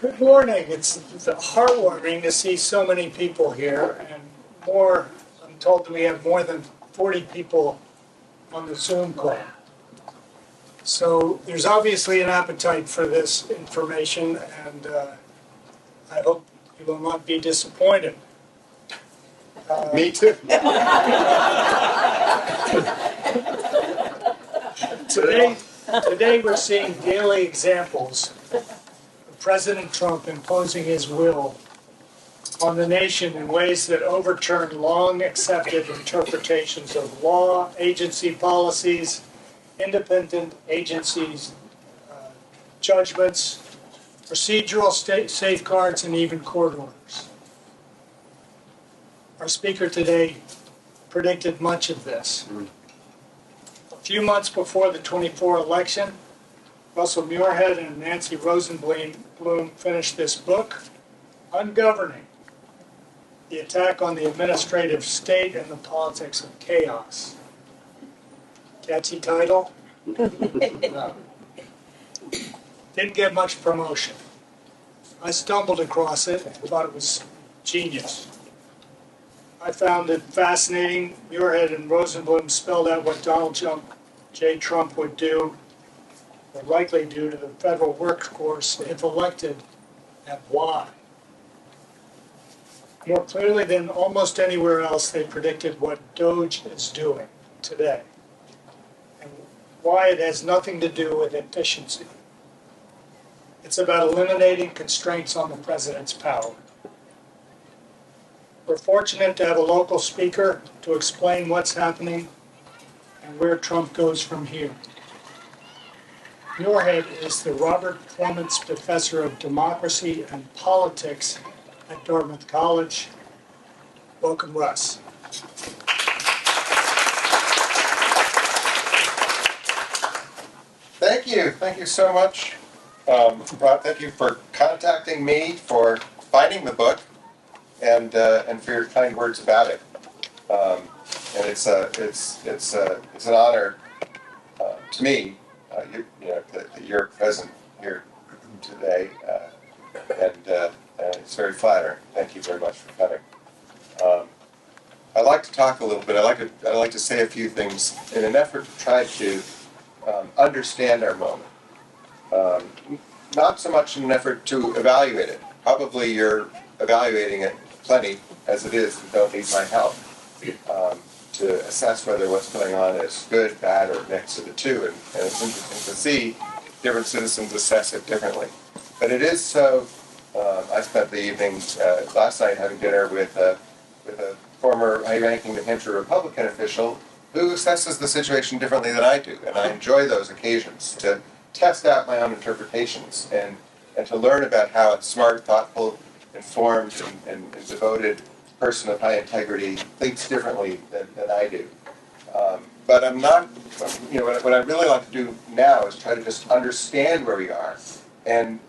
Good morning. It's heartwarming to see so many people here, and more. I'm told that we have more than 40 people on the Zoom call. So there's obviously an appetite for this information, and I hope you will not be disappointed. Me too. Today we're seeing daily examples of President Trump imposing his will on the nation in ways that overturn long accepted interpretations of law, agency policies, independent agencies, judgments, procedural safeguards, and even court orders. Our speaker today predicted much of this. A few months before the 24 election, Russell Muirhead and Nancy Rosenblum finished this book, Ungoverning: The Attack on the Administrative State and the Politics of Chaos. Catchy title? No. Didn't get much promotion. I stumbled across it and thought it was genius. I found it fascinating. Muirhead and Rosenblum spelled out what Donald J. Trump would do, or likely do, to the federal workforce if elected, and why. More clearly than almost anywhere else, they predicted what DOGE is doing today, and why it has nothing to do with efficiency. It's about eliminating constraints on the president's power. We're fortunate to have a local speaker to explain what's happening and where Trump goes from here. Muirhead is the Robert Clements Professor of Democracy and Politics at Dartmouth College. Welcome, Russ. Thank you. Thank you so much. Rob, thank you for contacting me, for finding the book, and for your kind words about it. And it's an honor to me, that you're present here today, and it's very flattering. Thank you very much for coming. I'd like to talk a little bit. I'd like to say a few things in an effort to try to understand our moment. Not so much in an effort to evaluate it. Probably you're evaluating it plenty as it is and don't need my help to assess whether what's going on is good, bad, or a mix of the two. And it's interesting to see different citizens assess it differently. But it is so. I spent the evening last night having dinner with a former high-ranking New Hampshire Republican official who assesses the situation differently than I do. And I enjoy those occasions to test out my own interpretations and to learn about how a smart, thoughtful, informed, and devoted person of high integrity thinks differently than I do. But I'm not, what I really like to do now is try to just understand where we are and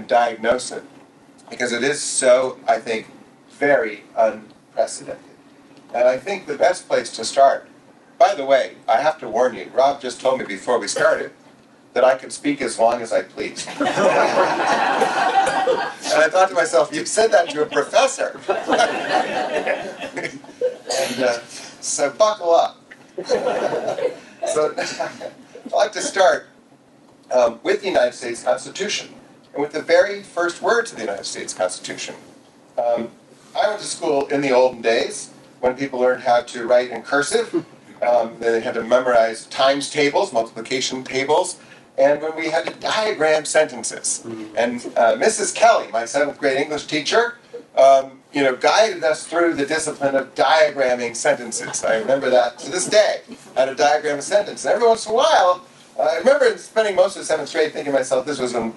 diagnose it, because it is so, I think, very unprecedented. And I think the best place to start, by the way, I have to warn you, Rob just told me before we started that I could speak as long as I please. And I thought to myself, you've said that to a professor. And so buckle up. So I'd like to start with the United States Constitution, and with the very first words of the United States Constitution. I went to school in the olden days when people learned how to write in cursive. They had to memorize times tables, multiplication tables, and when we had to diagram sentences. And Mrs. Kelly, my 7th grade English teacher, guided us through the discipline of diagramming sentences. I remember that to this day, how to diagram a sentence. And every once in a while, I remember spending most of the 7th grade thinking to myself, this was an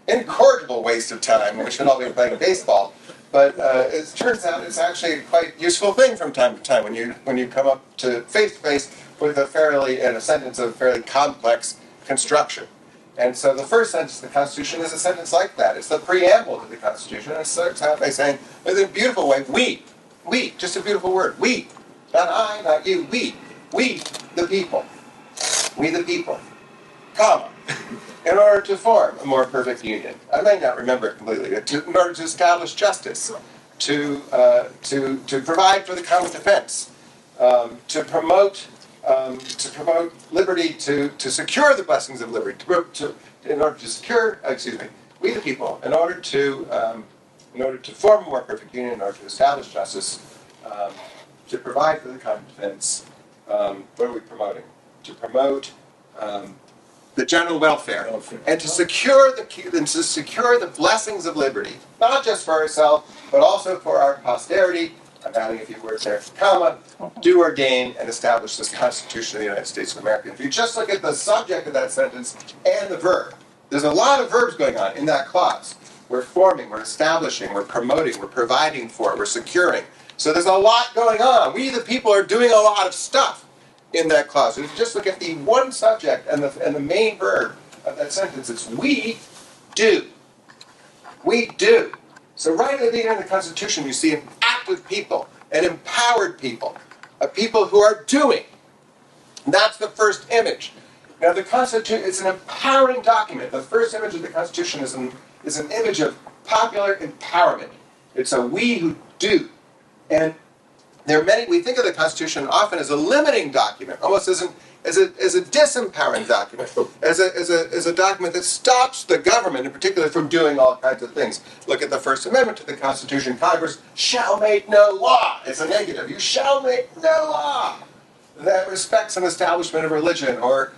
incorrigible waste of time. We should all be playing baseball. But it turns out it's actually a quite useful thing from time to time when you come up to face-to-face with a sentence of fairly complex construction. And so the first sentence of the Constitution is a sentence like that. It's the preamble to the Constitution. And it starts out by saying, in a beautiful way, we, just a beautiful word, we, not I, not you, we, the people, comma, in order to form a more perfect union. I may not remember it completely. In order to establish justice, to provide for the common defense, to promote liberty, to secure the blessings of liberty, in order to secure, we the people, in order to form a more perfect union, in order to establish justice, to provide for the common defense. What are we promoting? To promote the general welfare, and to secure the blessings of liberty, not just for ourselves, but also for our posterity. I'm adding a few words there, comma, do ordain and establish this Constitution of the United States of America. If you just look at the subject of that sentence and the verb, there's a lot of verbs going on in that clause. We're forming, we're establishing, we're promoting, we're providing for, we're securing. So there's a lot going on. We, the people, are doing a lot of stuff in that clause. If you just look at the one subject and the main verb of that sentence, it's we do. We do. So right at the beginning of the Constitution, you see an active people, an empowered people, a people who are doing. And that's the first image. Now the Constitution, it's an empowering document. The first image of the Constitution is an image of popular empowerment. It's a we who do. And there are many, we think of the Constitution often as a limiting document, almost as a disempowering document, as a document that stops the government, in particular, from doing all kinds of things. Look at the First Amendment to the Constitution. Congress shall make no law. It's a negative. You shall make no law that respects an establishment of religion, or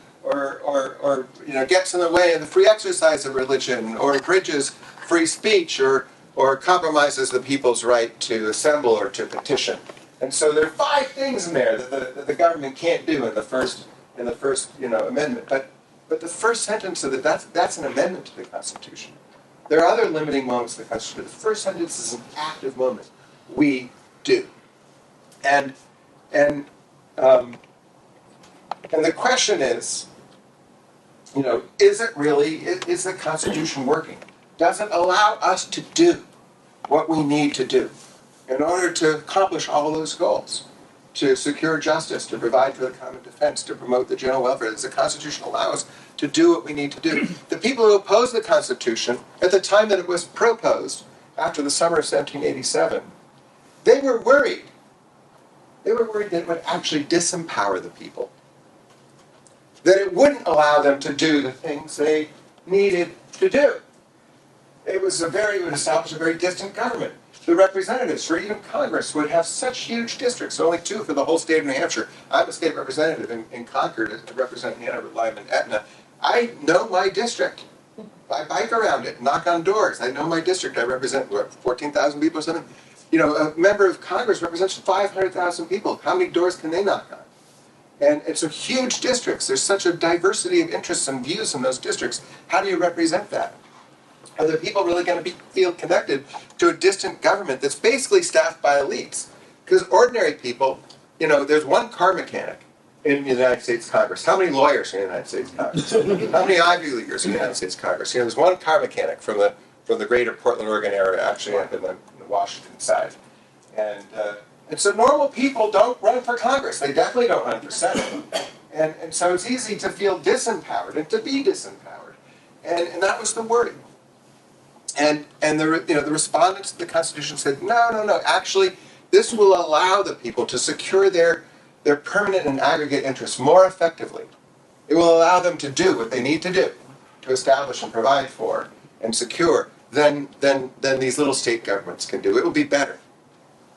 gets in the way of the free exercise of religion, or abridges free speech, or compromises the people's right to assemble or to petition. And so there are 5 things in there that the government can't do in the first amendment. But the first sentence of that's an amendment to the Constitution. There are other limiting moments in the Constitution, but the first sentence is an active moment. We do. And the question is, is the Constitution working? Does it allow us to do what we need to do in order to accomplish all those goals? To secure justice, to provide for the common defense, to promote the general welfare. Does the Constitution allow us to do what we need to do? The people who opposed the Constitution, at the time that it was proposed, after the summer of 1787, they were worried. They were worried that it would actually disempower the people. That it wouldn't allow them to do the things they needed to do. It would establish a very distant government. The representatives, or even Congress, would have such huge districts, only 2 for the whole state of New Hampshire. I'm a state representative in Concord to represent Hanover, Lyme, and Etna. I know my district. I bike around it, knock on doors. I know my district. I represent, 14,000 people or something? A member of Congress represents 500,000 people. How many doors can they knock on? And it's a huge districts. There's such a diversity of interests and views in those districts. How do you represent that? Are the people really going to feel connected to a distant government that's basically staffed by elites? Because ordinary people, there's one car mechanic in the United States Congress. How many lawyers in the United States Congress? How many Ivy Leaguers in the United States Congress? There's one car mechanic from the greater Portland, Oregon area, actually up in the Washington side. And so normal people don't run for Congress. They definitely don't run for Senate. And so it's easy to feel disempowered and to be disempowered. And that was the worry. And the respondents to the Constitution said, no, actually, this will allow the people to secure their permanent and aggregate interests more effectively. It will allow them to do what they need to do to establish and provide for and secure than these little state governments can do. It will be better.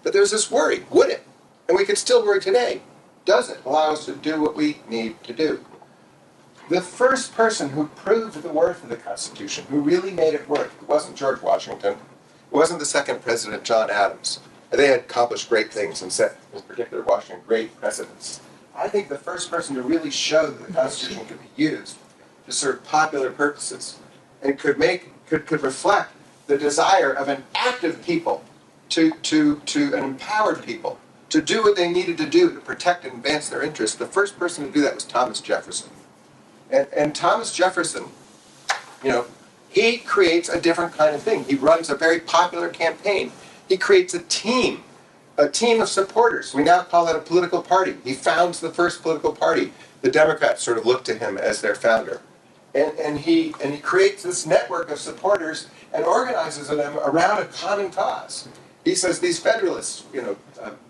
But there's this worry, would it? And we can still worry today. Does it allow us to do what we need to do? The first person who proved the worth of the Constitution, who really made it work, it wasn't George Washington. It wasn't the second president, John Adams. They had accomplished great things and set, in particular Washington, great precedents. I think the first person to really show that the Constitution could be used to serve popular purposes and could reflect the desire of an active people to an empowered people to do what they needed to do to protect and advance their interests. The first person to do that was Thomas Jefferson. And Thomas Jefferson, he creates a different kind of thing. He runs a very popular campaign. He creates a team of supporters. We now call it a political party. He founds the first political party. The Democrats sort of look to him as their founder. And he creates this network of supporters and organizes them around a common cause. He says these Federalists,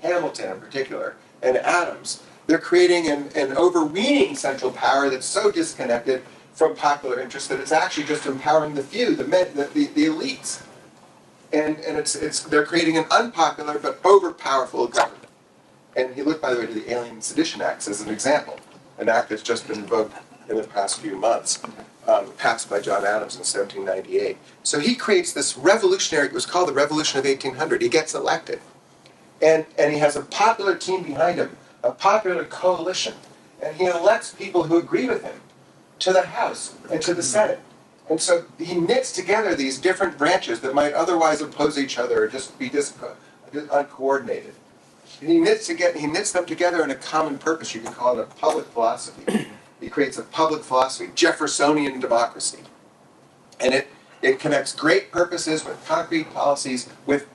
Hamilton in particular, and Adams, they're creating an overweening central power that's so disconnected from popular interest that it's actually just empowering the few, the elites. And they're creating an unpopular but overpowerful government. And he looked, by the way, to the Alien and Sedition Acts as an example, an act that's just been invoked in the past few months, passed by John Adams in 1798. So he creates this revolutionary, it was called the Revolution of 1800. He gets elected. And he has a popular team behind him, a popular coalition. And he elects people who agree with him to the House and to the Senate. And so he knits together these different branches that might otherwise oppose each other or just be uncoordinated. And he knits them together in a common purpose. You can call it a public philosophy. He creates a public philosophy, Jeffersonian democracy. And it connects great purposes with concrete policies, with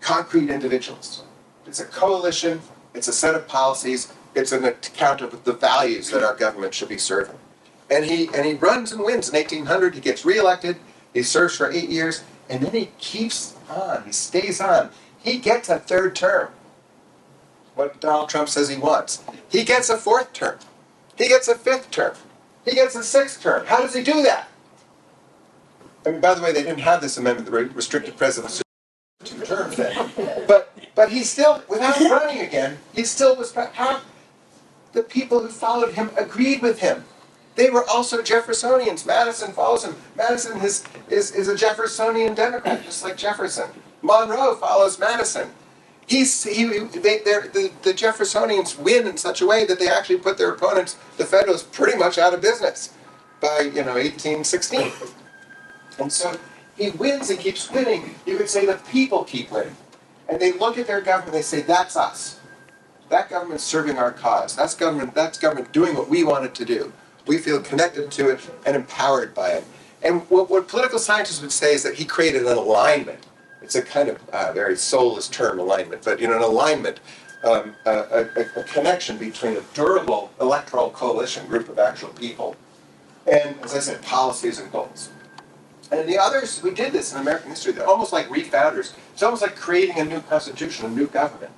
concrete individuals. It's a coalition, it's a set of policies, it's an account of the values that our government should be serving. And he runs and wins in 1800, he gets reelected, he serves for 8 years, and then he keeps on, he stays on. He gets a third term, what Donald Trump says he wants. He gets a fourth term. He gets a fifth term. He gets a sixth term. How does he do that? I mean, by the way, they didn't have this amendment, the restricted presidency, 2 terms then. But he still, without running again, he still was, the people who followed him agreed with him. They were also Jeffersonians. Madison follows him. Madison is a Jeffersonian Democrat, just like Jefferson. Monroe follows Madison. The Jeffersonians win in such a way that they actually put their opponents, the Federalists, pretty much out of business by 1816. And so he wins and keeps winning. You could say the people keep winning. And they look at their government and they say, that's us. That government's serving our cause. That's government doing what we want it to do. We feel connected to it and empowered by it. And what political scientists would say is that he created an alignment. It's a kind of very soulless term, alignment, but an alignment, a connection between a durable electoral coalition group of actual people and, as I said, policies and goals. And the others who did this in American history, they're almost like refounders. It's almost like creating a new constitution, a new government.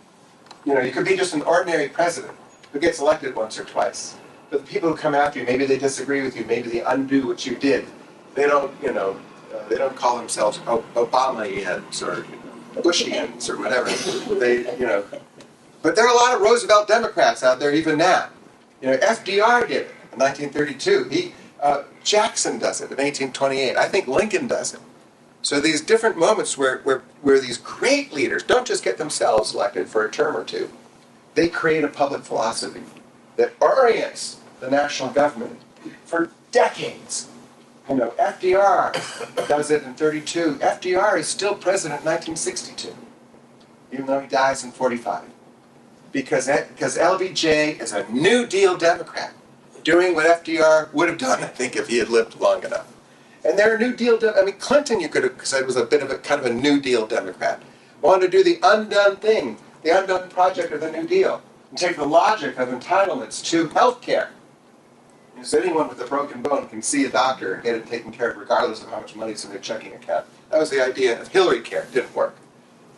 You could be just an ordinary president who gets elected once or twice. But the people who come after you, maybe they disagree with you, maybe they undo what you did. They don't, they don't call themselves Obama-ians or Bushians or whatever. But there are a lot of Roosevelt Democrats out there even now. FDR did it in 1932. Jackson does it in 1828. I think Lincoln does it. So these different moments where these great leaders don't just get themselves elected for a term or two. They create a public philosophy that orients the national government for decades. FDR does it in 32. FDR is still president in 1962, even though he dies in 45. Because LBJ is a New Deal Democrat, doing what FDR would have done, I think, if he had lived long enough. And they're a New Deal, Clinton, you could have said, was a bit of a kind of a New Deal Democrat. Wanted to do the undone thing, the undone project of the New Deal, and take the logic of entitlements to health care. So anyone with a broken bone can see a doctor and get it taken care of regardless of how much money's in their checking account. That was the idea of Hillary care. It didn't work.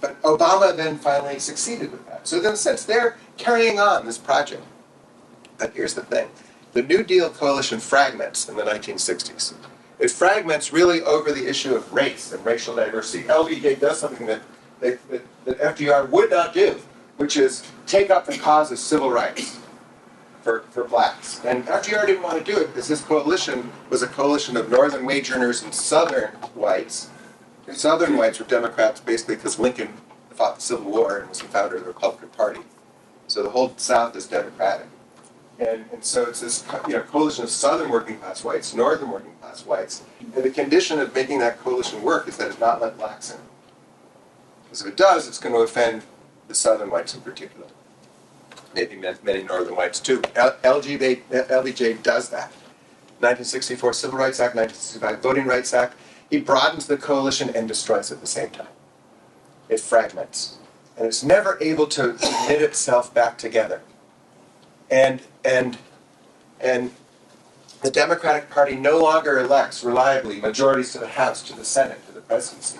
But Obama then finally succeeded with that. So in a sense, they're carrying on this project. But here's the thing. The New Deal coalition fragments in the 1960s. It fragments really over the issue of race and racial diversity. LBJ does something that FDR would not do, which is take up the cause of civil rights for blacks. And FDR didn't want to do it because this coalition was a coalition of northern wage earners and southern whites. The southern whites were Democrats basically because Lincoln fought the Civil War and was the founder of the Republican Party. So the whole South is Democratic. And so it's this coalition of southern working class whites, northern working class whites. And the condition of making that coalition work is that it not let blacks in. Because if it does, it's going to offend the southern whites in particular. Maybe many northern whites too. LBJ does that. 1964 Civil Rights Act, 1965 Voting Rights Act. He broadens the coalition and destroys it at the same time. It fragments. And it's never able to knit itself back together. And The Democratic Party no longer elects reliably majorities to the House, to the Senate, to the presidency.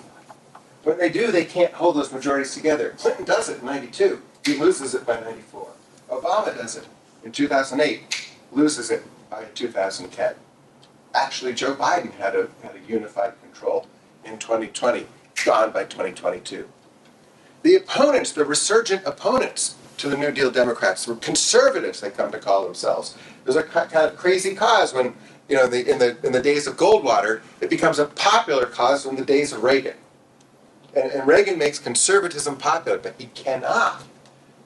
When they do, they can't hold those majorities together. Clinton does it in 92. He loses it by 94. Obama does it in 2008, loses it by 2010. Actually, Joe Biden had a unified control in 2020, gone by 2022. The opponents, the resurgent opponents to the New Deal Democrats, were conservatives, they come to call themselves. There's a kind of crazy cause when, in the days of Goldwater, it becomes a popular cause in the days of Reagan. And Reagan makes conservatism popular, but he cannot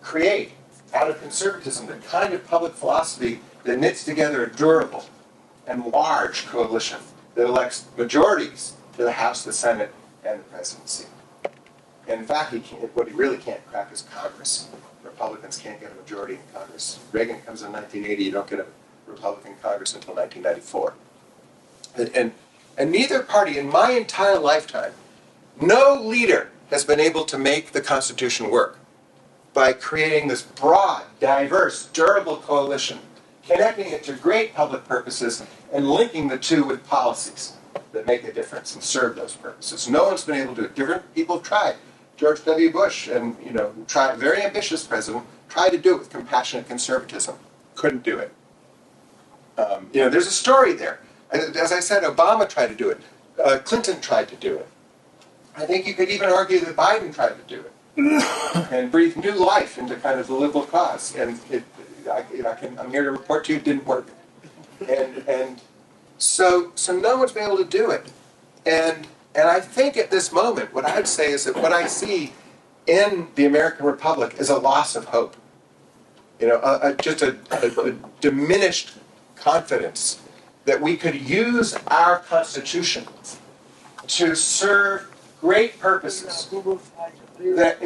create, out of conservatism, the kind of public philosophy that knits together a durable and large coalition that elects majorities to the House, the Senate, and the presidency. And in fact, what he really can't crack is Congress. Republicans can't get a majority in Congress. Reagan comes in 1980, you don't get a Republican Congress until 1994. And neither party, in my entire lifetime, no leader has been able to make the Constitution work by creating this broad, diverse, durable coalition, connecting it to great public purposes, and linking the two with policies that make a difference and serve those purposes. No one's been able to do it. Different people have tried. George W. Bush, and very ambitious president, tried to do it with compassionate conservatism. Couldn't do it. There's a story there. As I said, Obama tried to do it. Clinton tried to do it. I think you could even argue that Biden tried to do it and breathe new life into kind of the liberal cause. And I'm here to report to you, it didn't work. And so no one's been able to do it. And I think at this moment, what I would say is that what I see in the American Republic is a loss of hope. Just a diminished confidence that we could use our Constitution to serve great purposes that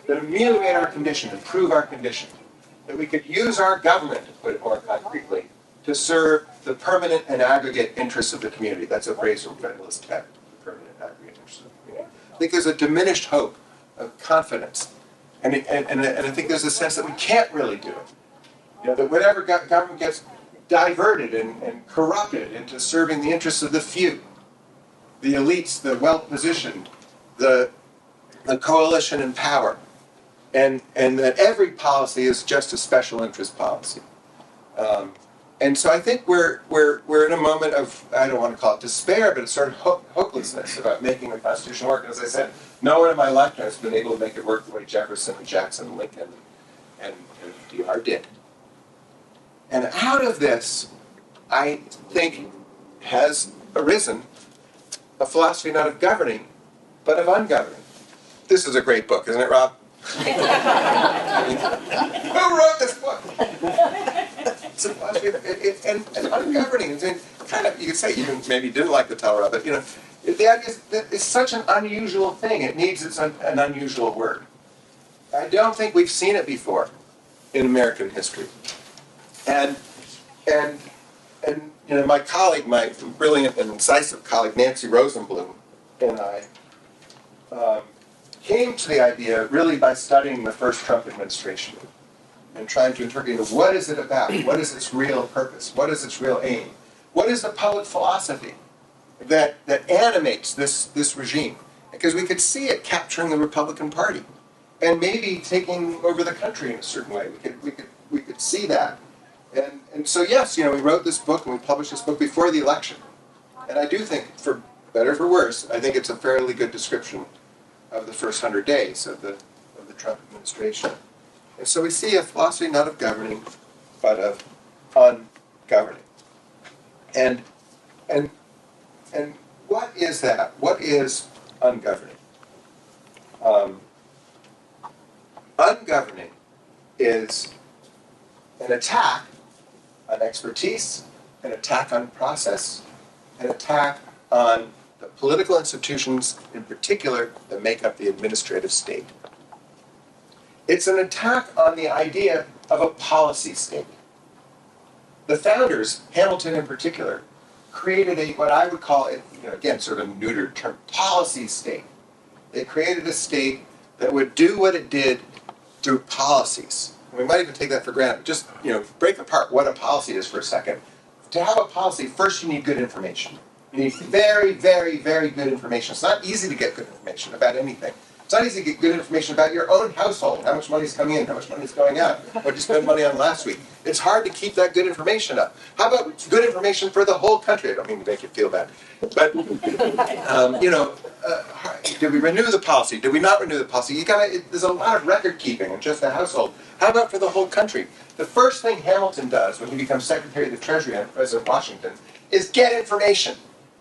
ameliorate our condition, improve our condition. That we could use our government, to put it more concretely, to serve the permanent and aggregate interests of the community. That's a phrase from Federalist Tech, the permanent and aggregate interests of the community. I think there's a diminished hope of confidence. And I think there's a sense that we can't really do it. That whatever government gets diverted and corrupted into serving the interests of the few, the elites, the well-positioned, the coalition in power, and that every policy is just a special interest policy. And so I think we're in a moment of, I don't want to call it despair, but it's sort of hopelessness about making the Constitution work. And as I said, no one in my lifetime has been able to make it work the way Jefferson and Jackson and Lincoln and FDR did. And out of this, I think, has arisen a philosophy not of governing, but of ungoverning. This is a great book, isn't it, Rob? Who wrote this book? It's a philosophy and ungoverning. And kind of, you could say, you maybe didn't like the title of it, the idea is that it's such an unusual thing. It needs an unusual word. I don't think we've seen it before in American history. And my colleague, my brilliant and incisive colleague, Nancy Rosenblum, and I came to the idea really by studying the first Trump administration and trying to interpret, what is it about? What is its real purpose? What is its real aim? What is the public philosophy that animates this regime? Because we could see it capturing the Republican Party and maybe taking over the country in a certain way. We could see that. And so yes, we wrote this book and we published this book before the election. And I do think, for better or for worse, I think it's a fairly good description of the first 100 days of the Trump administration. And so we see a philosophy not of governing, but of ungoverning. And what is that? What is ungoverning? Ungoverning is an attack on expertise, an attack on process, an attack on the political institutions in particular that make up the administrative state. It's an attack on the idea of a policy state. The founders, Hamilton in particular, created what I would call it, again, sort of a neutered term, policy state. They created a state that would do what it did through policies. We might even take that for granted. Just break apart what a policy is for a second. to have a policy, first you need good information. You need very, very, very good information. It's not easy to get good information about anything. It's not easy to get good information about your own household, how much money is coming in, how much money is going out, what did you spend money on last week. It's hard to keep that good information up. How about good information for the whole country? I don't mean to make you feel bad. But, did we renew the policy? Did we not renew the policy? There's a lot of record keeping in just the household. How about for the whole country? The first thing Hamilton does when he becomes Secretary of the Treasury under President Washington is get information.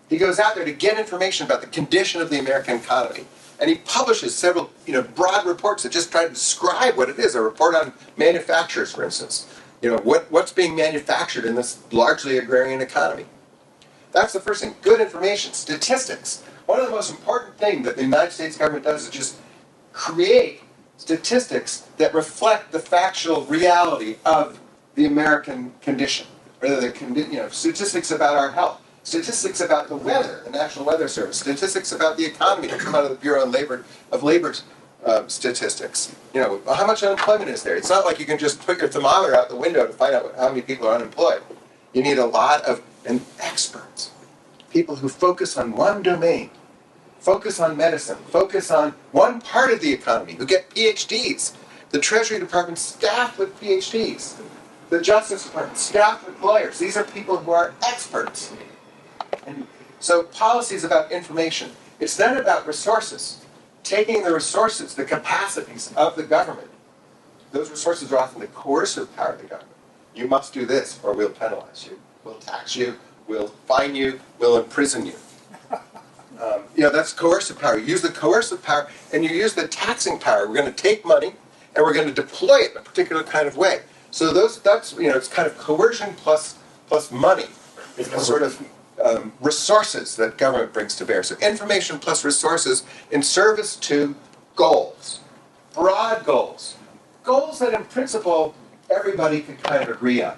He goes out there to get information about the condition of the American economy. And he publishes several broad reports that just try to describe what it is. A report on manufacturers, for instance. What's being manufactured in this largely agrarian economy. That's the first thing. Good information. Statistics. One of the most important things that the United States government does is just create statistics that reflect the factual reality of the American condition. Whether statistics about our health. Statistics about the weather, the National Weather Service. Statistics about the economy that come out of the Bureau of Labor statistics. How much unemployment is there? It's not like you can just put your thermometer out the window to find out how many people are unemployed. You need a lot of experts, people who focus on one domain, focus on medicine, focus on one part of the economy, who get PhDs. The Treasury Department staffed with PhDs. The Justice Department staffed with lawyers. These are people who are experts. And so policy is about information. It's then about resources. Taking the resources, the capacities of the government. Those resources are often the coercive power of the government. You must do this or we'll penalize you. We'll tax you. We'll fine you. We'll imprison you. That's coercive power. You use the coercive power and you use the taxing power. We're going to take money and we're going to deploy it in a particular kind of way. So it's kind of coercion plus money. It's a sort of resources that government brings to bear. So information plus resources in service to goals, broad goals. Goals that in principle everybody could kind of agree on.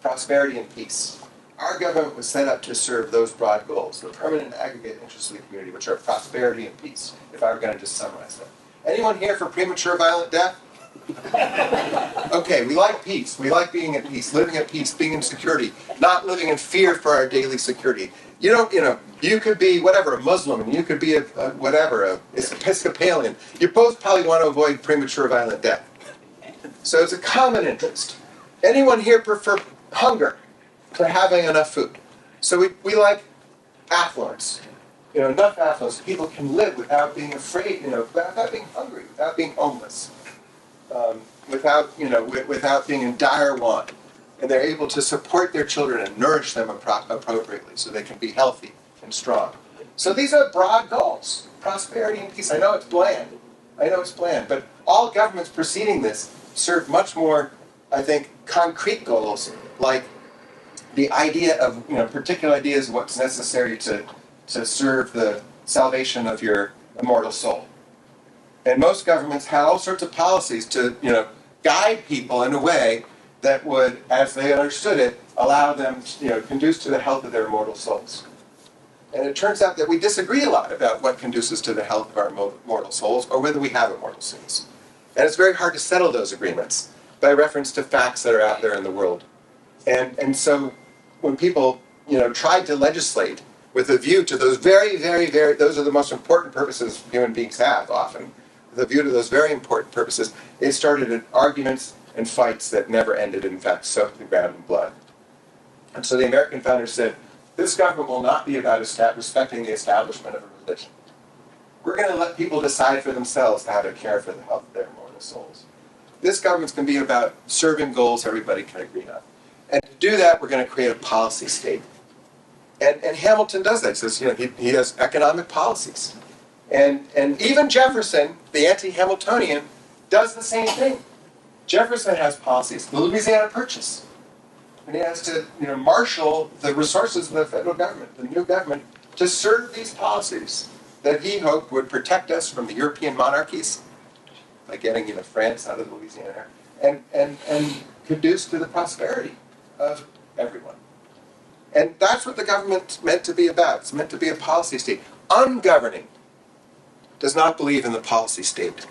Prosperity and peace. Our government was set up to serve those broad goals, the permanent aggregate interests of the community, which are prosperity and peace, if I were going to just summarize them. Anyone here for premature violent death? Okay, we like peace. We like being at peace, living at peace, being in security, not living in fear for our daily security. You could be whatever, a Muslim, and you could be an Episcopalian. You both probably want to avoid premature violent death. So it's a common interest. Anyone here prefer hunger to having enough food? So we like affluence. Enough affluence. People can live without being afraid, without being hungry, without being homeless. Without being in dire want. And they're able to support their children and nourish them appropriately so they can be healthy and strong. So these are broad goals. Prosperity and peace. I know it's bland. But all governments preceding this serve much more, I think, concrete goals, like the idea of, particular ideas of what's necessary to serve the salvation of your immortal soul. And most governments had all sorts of policies to, guide people in a way that would, as they understood it, allow them, conduce to the health of their immortal souls. And it turns out that we disagree a lot about what conduces to the health of our immortal souls, or whether we have immortal souls. And it's very hard to settle those agreements by reference to facts that are out there in the world. And so when people, tried to legislate with a view to those very, very, very, those are the most important purposes human beings have often, with a view to those very important purposes, it started in arguments and fights that never ended, in fact, soaked the ground in blood. And so the American founders said, this government will not be about respecting the establishment of a religion. We're going to let people decide for themselves how to care for the health of their immortal souls. This government's going to be about serving goals everybody can agree on. And to do that, we're going to create a policy state. And Hamilton does that. He says, he has economic policies. And even Jefferson, the anti-Hamiltonian, does the same thing. Jefferson has policies. The Louisiana Purchase. And he has to marshal the resources of the federal government, the new government, to serve these policies that he hoped would protect us from the European monarchies, by getting France out of Louisiana, and conduce to the prosperity of everyone. And that's what the government's meant to be about. It's meant to be a policy state. Ungoverning does not believe in the policy state.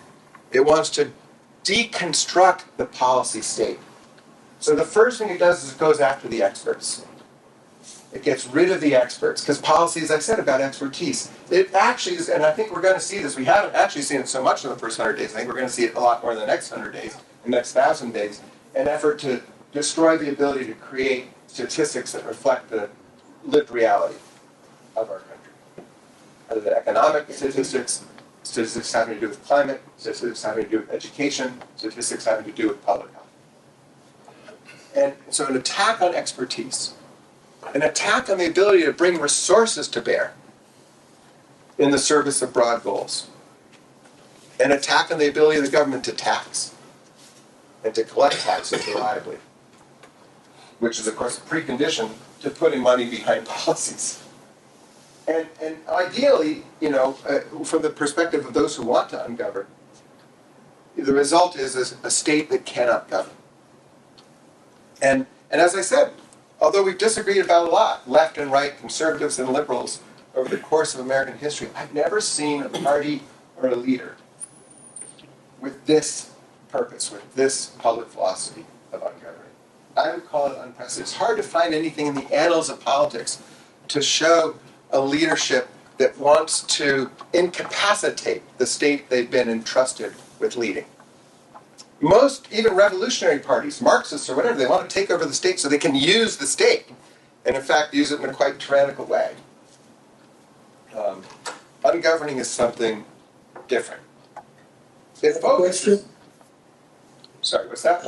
It wants to deconstruct the policy state So the first thing it does is it goes after the experts. It gets rid of the experts, because policy, as I said, about expertise. It actually is, and I think we're going to see this. We haven't actually seen it so much in the first 100 days. I think we're going to see it a lot more in the next 100 days, the next 1,000 days, an effort to destroy the ability to create statistics that reflect the lived reality of our country. Either the economic statistics, statistics having to do with climate, statistics having to do with education, statistics having to do with public health. And so an attack on expertise, an attack on the ability to bring resources to bear in the service of broad goals, an attack on the ability of the government to tax and to collect taxes reliably, which is, of course, a precondition to putting money behind policies. And ideally, you know, from the perspective of those who want to ungovern, the result is a state that cannot govern. And as I said, although we've disagreed about a lot, left and right, conservatives and liberals, over the course of American history, I've never seen a party or a leader with this purpose, with this public philosophy of ungoverning. I would call it unprecedented. It's hard to find anything in the annals of politics to show a leadership that wants to incapacitate the state they've been entrusted with leading. Most, even revolutionary parties, Marxists or whatever, they want to take over the state so they can use the state, and in fact use it in a quite tyrannical way. Ungoverning is something different. It focuses... Sorry, what's that?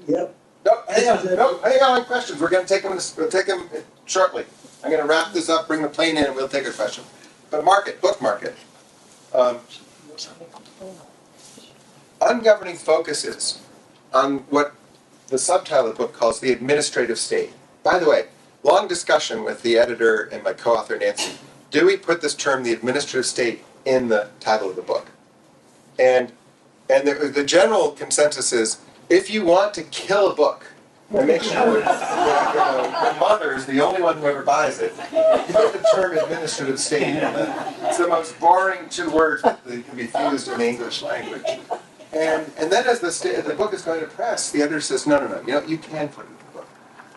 Yep. No, hang on questions. We'll take them shortly. I'm going to wrap this up, bring the plane in, and we'll take a question. But bookmark it. Ungoverning focuses on what the subtitle of the book calls the administrative state. By the way, long discussion with the editor and my co-author Nancy. Do we put this term, the administrative state, in the title of the book? And the general consensus is, if you want to kill a book, and make sure that the mother is the only one who ever buys it, you put the term administrative state. It's the most boring two words that can be fused in the English language. And then as the book is going to press, the editor says, no, you can put it in the book.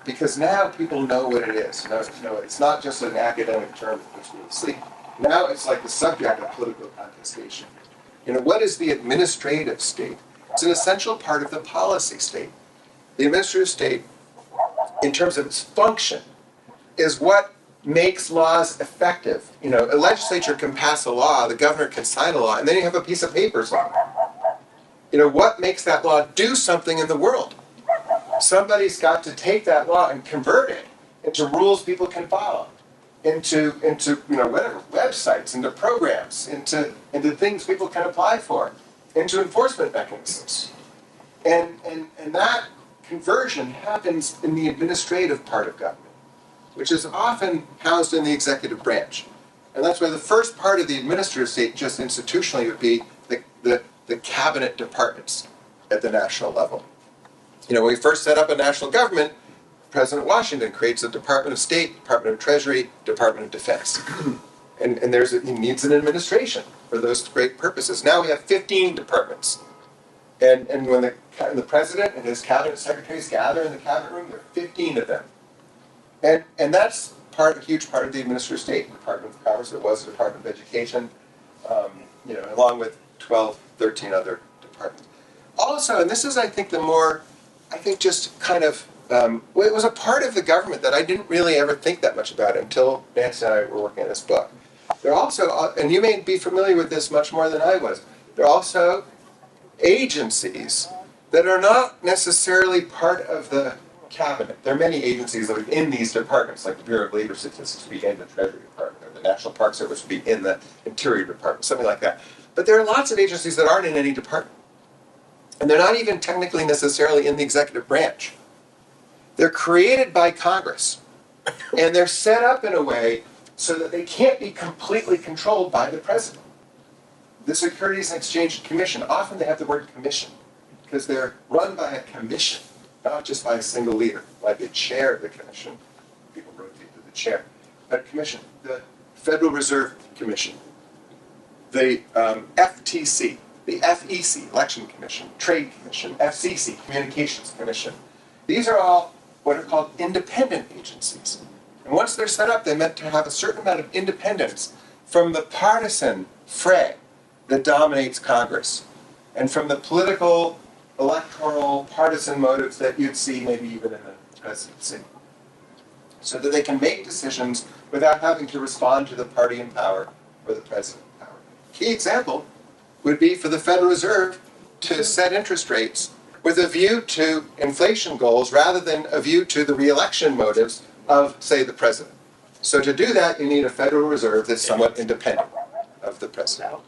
Because now people know what it is. It's not just an academic term that puts me to sleep. Now it's like the subject of political contestation. What is the administrative state? It's an essential part of the policy state. The administrative state, in terms of its function, is what makes laws effective. A legislature can pass a law, the governor can sign a law, and then you have a piece of paper somewhere. What makes that law do something in the world? Somebody's got to take that law and convert it into rules people can follow, into whatever, websites, into programs, into things people can apply for, into enforcement mechanisms. And that conversion happens in the administrative part of government, which is often housed in the executive branch. And that's why the first part of the administrative state, just institutionally, would be the cabinet departments at the national level. When we first set up a national government, President Washington creates a Department of State, Department of Treasury, Department of Defense. And he needs an administration for those great purposes. Now we have 15 departments. And when the president and his cabinet secretaries gather in the cabinet room, there are 15 of them. And that's a huge part of the administrative state. The Department of Commerce, it was the Department of Education, along with 12, 13 other departments. Also, and this is, I think, just kind of, it was a part of the government that I didn't really ever think that much about until Nancy and I were working on this book. There are also, and you may be familiar with this much more than I was, there are also agencies that are not necessarily part of the cabinet. There are many agencies that are in these departments, like the Bureau of Labor Statistics would be in the Treasury Department, or the National Park Service would be in the Interior Department, something like that. But there are lots of agencies that aren't in any department. And they're not even technically necessarily in the executive branch. They're created by Congress. And they're set up in a way so that they can't be completely controlled by the president. The Securities and Exchange Commission, often they have the word commission, because they're run by a commission, not just by a single leader, like the chair of the commission. People rotate to the chair. But commission, the Federal Reserve Commission, the FTC, the FEC, Election Commission, Trade Commission, FCC, Communications Commission, These are all what are called independent agencies. And once they're set up, they're meant to have a certain amount of independence from the partisan fray that dominates Congress, and from the political, electoral, partisan motives that you'd see maybe even in the presidency, so that they can make decisions without having to respond to the party in power or the president in power. Key example would be for the Federal Reserve to set interest rates with a view to inflation goals rather than a view to the re-election motives of, say, the president. So to do that, you need a Federal Reserve that's somewhat independent of the president.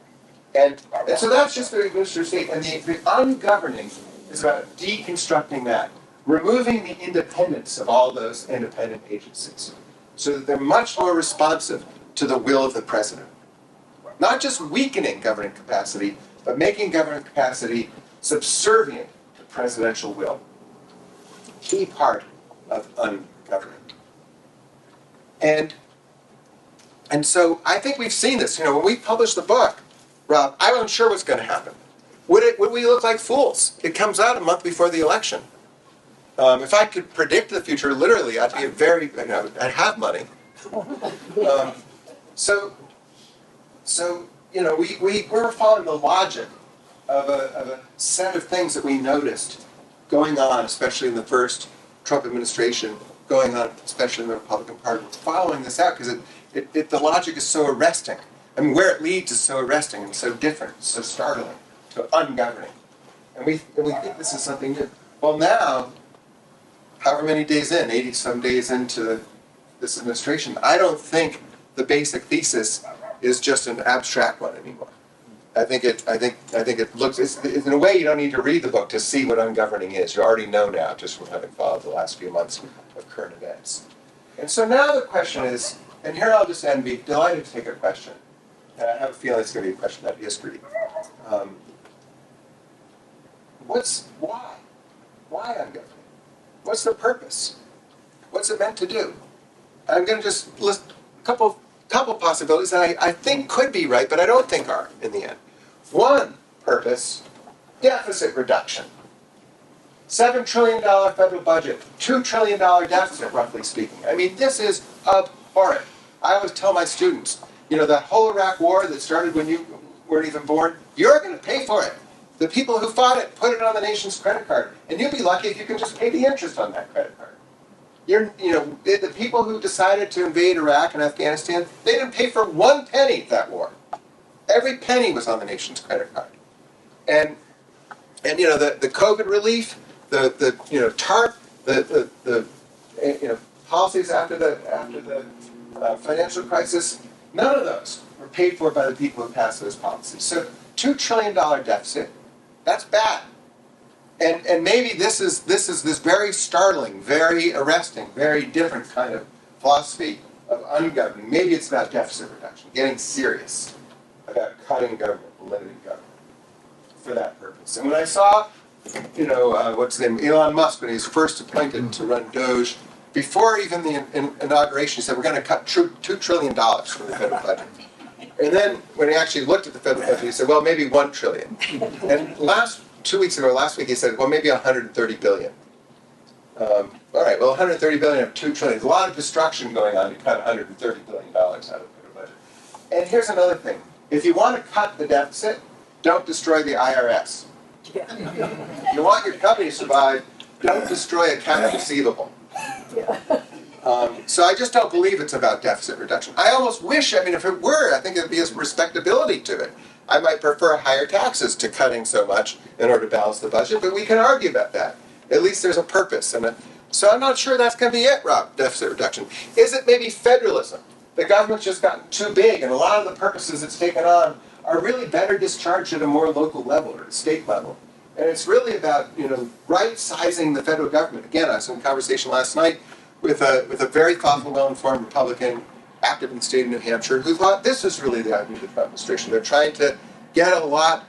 And so that's just the administrative state. And the ungoverning is about deconstructing that, removing the independence of all those independent agencies, so that they're much more responsive to the will of the president. Not just weakening governing capacity, but making governing capacity subservient to presidential will. Key part of ungoverning. And so I think we've seen this. You know, when we published the book, Rob, I wasn't sure what's going to happen. Would we look like fools? It comes out a month before the election. If I could predict the future, literally, I'd be I'd have money. So you know, we were following the logic of a set of things that we noticed going on, especially in the first Trump administration, going on, especially in the Republican Party. We're following this out because the logic is so arresting. I mean, where it leads is so arresting and so different, so startling, so ungoverning. And we think this is something new. Well, now, however many days in, 80-some days into this administration, I don't think the basic thesis is just an abstract one anymore. I think it looks, it's, in a way, you don't need to read the book to see what ungoverning is. You already know now, just from having followed the last few months of current events. And so now the question is, and here I'll just end, be delighted to take a question. And I have a feeling it's going to be a question about history. Why? Why ungoverning? What's the purpose? What's it meant to do? I'm going to just list a couple possibilities that I think could be right, but I don't think are in the end. One purpose, deficit reduction. $7 trillion federal budget, $2 trillion deficit, roughly speaking. I mean, this is abhorrent. I always tell my students, you know, that whole Iraq war that started when you weren't even born, you're going to pay for it. The people who fought it put it on the nation's credit card, and you'll be lucky if you can just pay the interest on that credit card. The people who decided to invade Iraq and Afghanistan, they didn't pay for one penny of that war. Every penny was on the nation's credit card. And you know, the COVID relief, the TARP, the policies after the financial crisis, none of those were paid for by the people who passed those policies. So $2 trillion deficit, that's bad. And maybe this is this very startling, very arresting, very different kind of philosophy of ungoverning. Maybe it's about deficit reduction, getting serious about cutting government, limiting government for that purpose. And when I saw, what's his name, Elon Musk, when he was first appointed to run Doge, before even the inauguration, he said, we're going to cut $2 trillion from the federal budget. And then when he actually looked at the federal budget, he said, well, maybe $1 trillion. And last week, he said, well, maybe $130 billion. All right, well, $130 billion of $2 trillion. There's a lot of destruction going on to cut $130 billion out of the federal budget. And here's another thing. If you want to cut the deficit, don't destroy the IRS. If you want your company to survive, don't destroy account receivable. So I just don't believe it's about deficit reduction. I almost wish, if it were, I think there'd be a respectability to it. I might prefer higher taxes to cutting so much in order to balance the budget, but we can argue about that. At least there's a purpose. So I'm not sure that's going to be it, Rob, deficit reduction. Is it maybe federalism? The government's just gotten too big, and a lot of the purposes it's taken on are really better discharged at a more local level or state level. And it's really about, right-sizing the federal government. Again, I was in a conversation last night with a very thoughtful, well-informed Republican active in the state of New Hampshire who thought this is really the idea of the Trump administration. They're trying to get a lot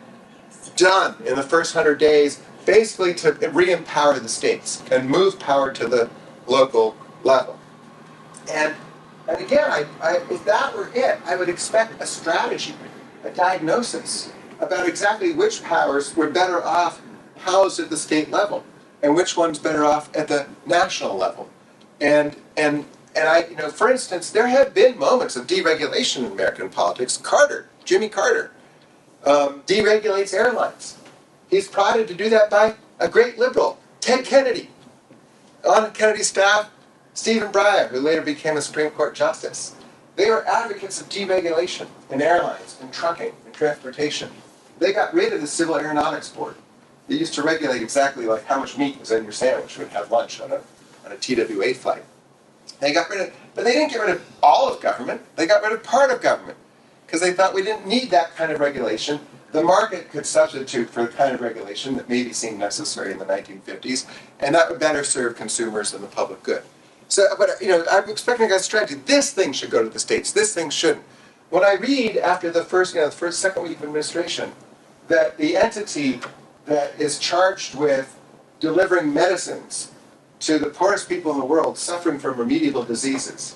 done in the first 100 days, basically to re-empower the states and move power to the local level. And again, if that were it, I would expect a strategy, a diagnosis about exactly which powers were better off housed at the state level. and which one's better off at the national level. And I, for instance, there have been moments of deregulation in American politics. Jimmy Carter, deregulates airlines. He's prodded to do that by a great liberal, Ted Kennedy. On Kennedy's staff, Stephen Breyer, who later became a Supreme Court justice. They were advocates of deregulation in airlines, in trucking, in transportation. They got rid of the Civil Aeronautics Board. They used to regulate exactly like how much meat was in your sandwich when you have lunch on a TWA flight. They got rid of, but they didn't get rid of all of government. They got rid of part of government because they thought we didn't need that kind of regulation. The market could substitute for the kind of regulation that maybe seemed necessary in the 1950s, and that would better serve consumers and the public good. So, but I'm expecting a strategy. This thing should go to the states. This thing shouldn't. When I read after the second week of administration, that the entity that is charged with delivering medicines to the poorest people in the world suffering from remediable diseases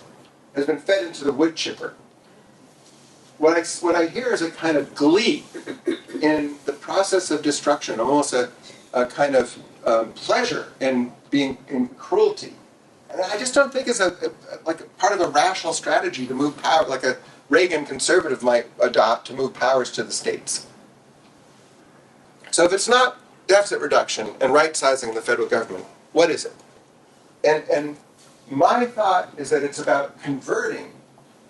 has been fed into the wood chipper. What I hear is a kind of glee in the process of destruction, almost a kind of pleasure in being in cruelty. And I just don't think it's like a part of a rational strategy to move power, like a Reagan conservative might adopt to move powers to the states. So if it's not deficit reduction and right-sizing the federal government, what is it? And my thought is that it's about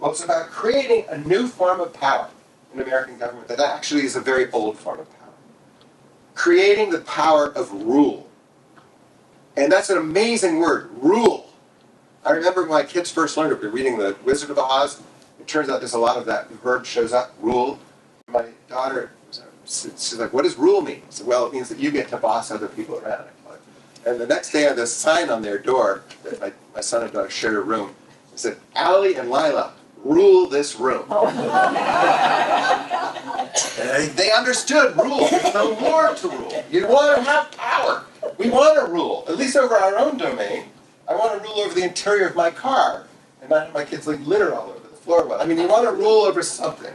it's about creating a new form of power in American government that actually is a very old form of power. Creating the power of rule. And that's an amazing word, rule. I remember when my kids first learned it, we were reading The Wizard of Oz. It turns out there's a lot of that verb shows up, rule. My daughter, she's like, what does rule mean? I said, well, it means that you get to boss other people around. And the next day I had this sign on their door that my son and daughter shared a room. It said, Allie and Lila, rule this room. And they understood rule. There's no more to rule. You want to have power. We want to rule, at least over our own domain. I want to rule over the interior of my car and not have my kids leave litter all over the floor. I mean, you want to rule over something.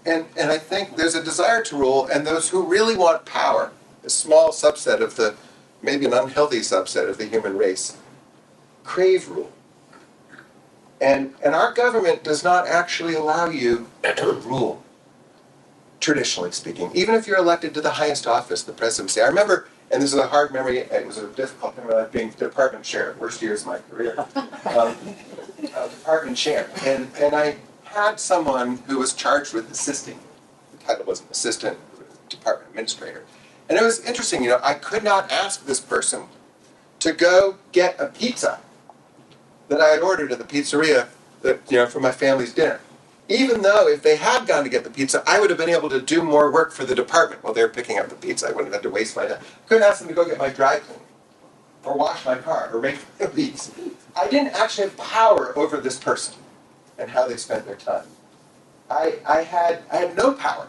And I think there's a desire to rule, and those who really want power, a small subset of maybe an unhealthy subset of the human race, crave rule. And our government does not actually allow you to rule, traditionally speaking, even if you're elected to the highest office, the presidency. I remember, and this is a hard memory, it was a difficult memory, being department chair, worst years of my career, department chair. And I had someone who was charged with assisting. The title wasn't assistant, it was department administrator. And it was interesting, I could not ask this person to go get a pizza that I had ordered at the pizzeria for my family's dinner. Even though if they had gone to get the pizza, I would have been able to do more work for the department while they were picking up the pizza. I wouldn't have had to waste my time. Couldn't ask them to go get my dry cleaning, or wash my car, or make my leaves. I didn't actually have power over this person and how they spent their time. I had no power.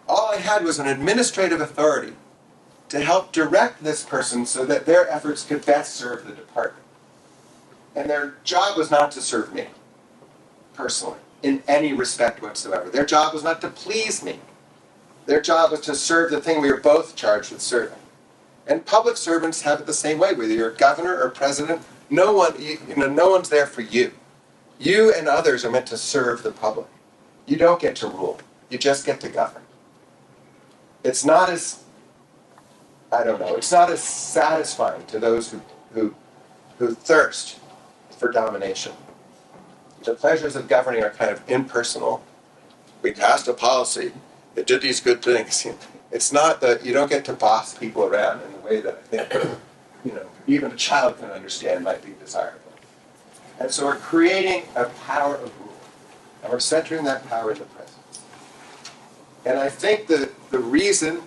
All I had was an administrative authority to help direct this person so that their efforts could best serve the department. And their job was not to serve me, personally, in any respect whatsoever. Their job was not to please me. Their job was to serve the thing we were both charged with serving. And public servants have it the same way, whether you're a governor or president. No one's there for you. You and others are meant to serve the public. You don't get to rule. You just get to govern. It's not as, it's not as satisfying to those who thirst for domination. The pleasures of governing are kind of impersonal. We passed a policy that did these good things. It's not that you don't get to boss people around in the way that I think even a child can understand might be desirable. And so we're creating a power of rule, and we're centering that power in the presence. And I think the reason,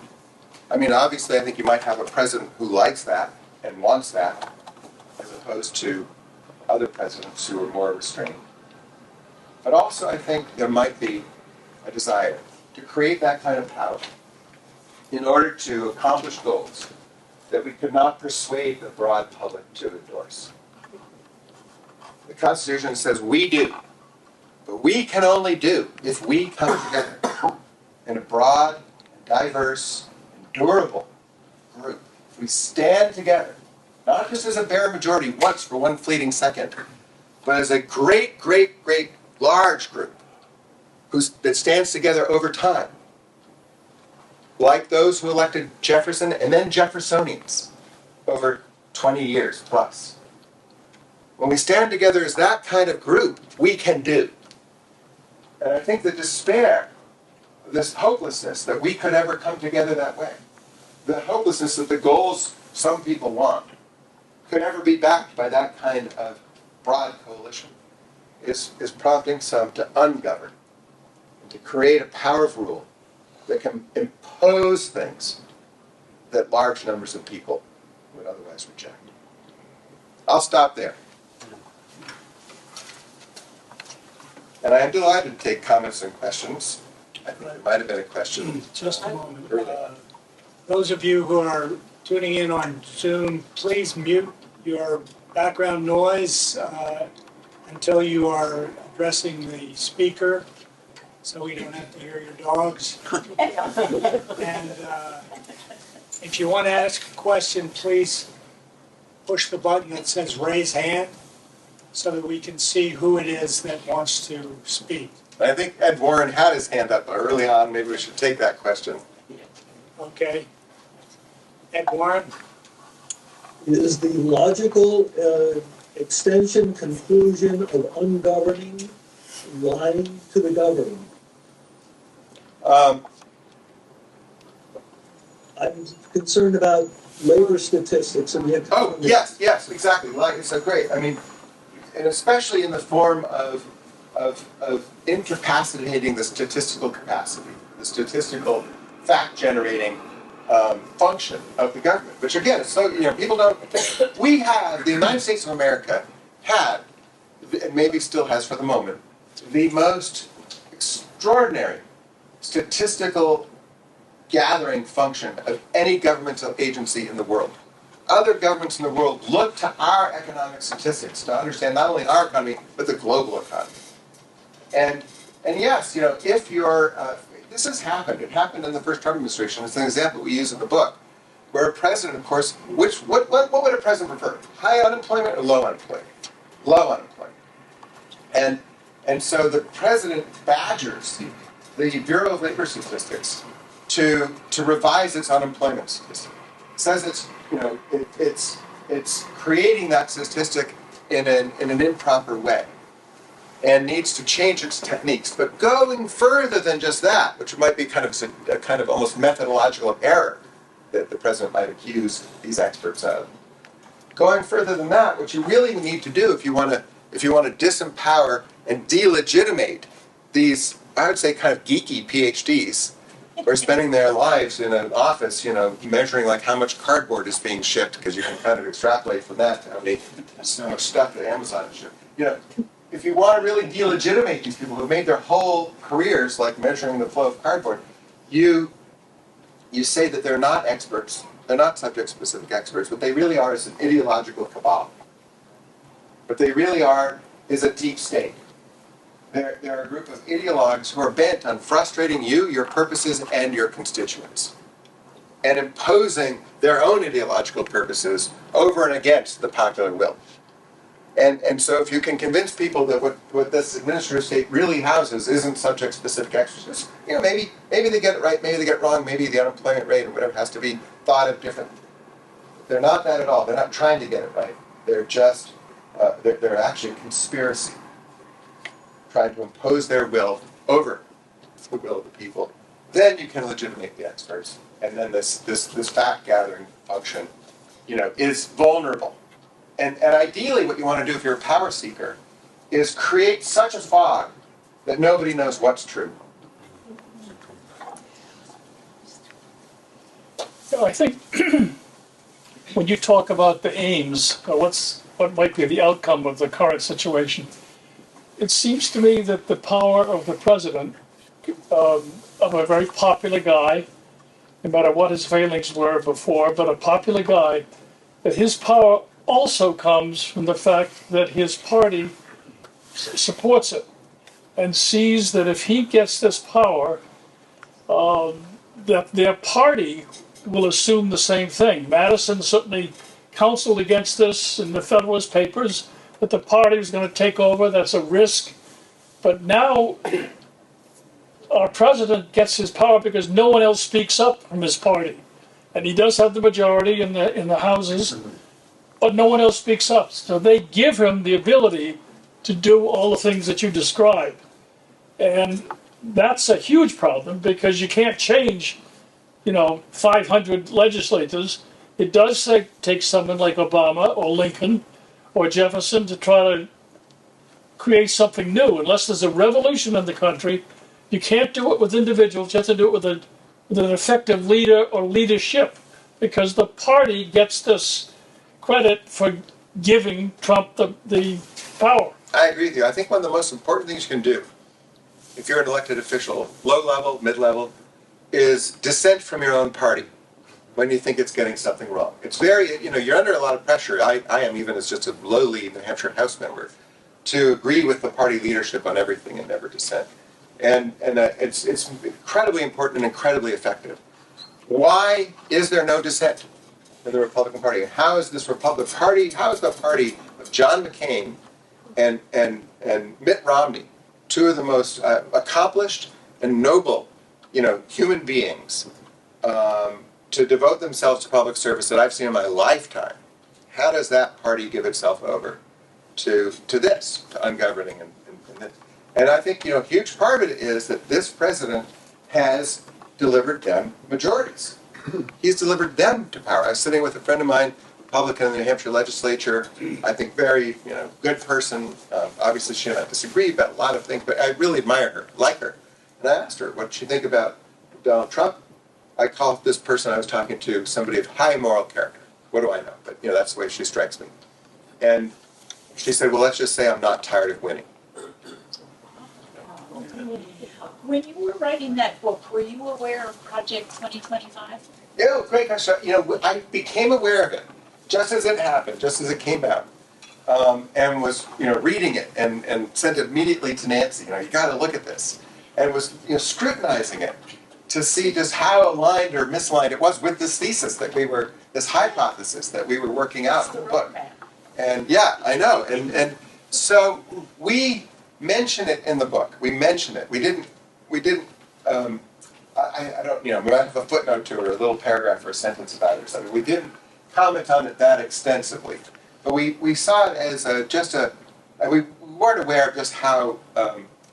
obviously I think you might have a president who likes that and wants that, as opposed to other presidents who are more restrained. But also I think there might be a desire to create that kind of power in order to accomplish goals that we could not persuade the broad public to endorse. The Constitution says we do, but we can only do if we come together in a broad, diverse, and durable group we stand together, not just as a bare majority once for one fleeting second, but as a great, great, great large group that stands together over time, like those who elected Jefferson and then Jeffersonians over 20 years plus. When we stand together as that kind of group, we can do. And I think the despair, this hopelessness that we could ever come together that way, the hopelessness that the goals some people want could ever be backed by that kind of broad coalition, is prompting some to ungovern, and to create a power of rule that can impose things that large numbers of people would otherwise reject. I'll stop there. And I am delighted to take comments and questions. I think there might have been a question. Just a moment. Those of you who are tuning in on Zoom, please mute your background noise until you are addressing the speaker, so we don't have to hear your dogs. And if you want to ask a question, please push the button that says raise hand so that we can see who it is that wants to speak. I think Ed Warren had his hand up early on. Maybe we should take that question. Okay. Ed Warren? Is the logical extension, conclusion of ungoverning lying to the governing? I'm concerned about labor statistics and the economy. Oh, yes, exactly. Like, it's so great. I mean, and especially in the form of incapacitating the statistical capacity, the statistical fact-generating function of the government, which again, it's so, people don't think. We have, the United States of America had, and maybe still has for the moment, the most extraordinary statistical gathering function of any governmental agency in the world. Other governments in the world look to our economic statistics to understand not only our economy, but the global economy. And yes, if you're, this has happened. It happened in the first Trump administration. It's an example we use in the book, where a president, of course, what would a president prefer? High unemployment or low unemployment? Low unemployment. And so the president badgers the Bureau of Labor Statistics to revise its unemployment statistic. It says it's creating that statistic in an improper way, and needs to change its techniques. But going further than just that, which might be a kind of almost methodological error that the president might accuse these experts of. Going further than that, what you really need to do if you want to disempower and delegitimate these, I would say, kind of geeky PhDs who are spending their lives in an office, measuring like how much cardboard is being shipped, because you can kind of extrapolate from that to how much stuff that Amazon is shipping. If you want to really delegitimate these people who have made their whole careers like measuring the flow of cardboard, you say that they're not experts, they're not subject-specific experts. What they really are is an ideological cabal. What they really are is a deep state. They're a group of ideologues who are bent on frustrating you, your purposes, and your constituents, and imposing their own ideological purposes over and against the popular will. And so if you can convince people that what this administrative state really houses isn't subject-specific experts, maybe they get it right, maybe they get it wrong, maybe the unemployment rate or whatever has to be thought of differently. They're not that at all. They're not trying to get it right. They're just, they're actually a conspiracy, trying to impose their will over the will of the people. Then you can legitimate the experts. And then this fact-gathering function, is vulnerable. And ideally what you want to do if you're a power seeker is create such a fog that nobody knows what's true. I think when you talk about the aims, or what might be the outcome of the current situation, it seems to me that the power of the president, of a very popular guy, no matter what his failings were before, but a popular guy, that his power also comes from the fact that his party supports it and sees that if he gets this power, that their party will assume the same thing. Madison certainly counseled against this in the Federalist Papers, that the party was going to take over. That's a risk. But now our president gets his power because no one else speaks up from his party. And he does have the majority in the houses, but no one else speaks up. So they give him the ability to do all the things that you described. And that's a huge problem because you can't change, 500 legislators. It does take someone like Obama or Lincoln or Jefferson to try to create something new. Unless there's a revolution in the country, you can't do it with individuals. You have to do it with an effective leader or leadership, because the party gets this credit for giving Trump the power. I agree with you. I think one of the most important things you can do, if you're an elected official, low level, mid level, is dissent from your own party when you think it's getting something wrong. It's very, you're under a lot of pressure. I am, even as just a lowly New Hampshire House member, to agree with the party leadership on everything and never dissent. And it's incredibly important and incredibly effective. Why is there no dissent in the Republican Party? How is this Republican Party, how is the party of John McCain and Mitt Romney, two of the most accomplished and noble, human beings, to devote themselves to public service that I've seen in my lifetime? How does that party give itself over to this, to ungoverning and this? And I think, a huge part of it is that this president has delivered them majorities. He's delivered them to power. I was sitting with a friend of mine, Republican in the New Hampshire legislature, I think very, good person. Obviously she and I disagree about a lot of things, but I really admire her, like her. And I asked her, what did she think about Donald Trump? I call this person I was talking to somebody of high moral character. What do I know? But, that's the way she strikes me. And she said, well, let's just say I'm not tired of winning. When you were writing that book, were you aware of Project 2025? Yeah, great question. I became aware of it just as it happened, just as it came out, and was, reading it and sent it immediately to Nancy. You got to look at this, and was, scrutinizing it to see just how aligned or misaligned it was with this thesis that this hypothesis that we were working out in the book. And yeah, I know, and so we mention it in the book. We mention it. We didn't. I don't. We might have a footnote to it, or a little paragraph or a sentence about it or something. We didn't comment on it that extensively, but we saw it as we weren't aware of just how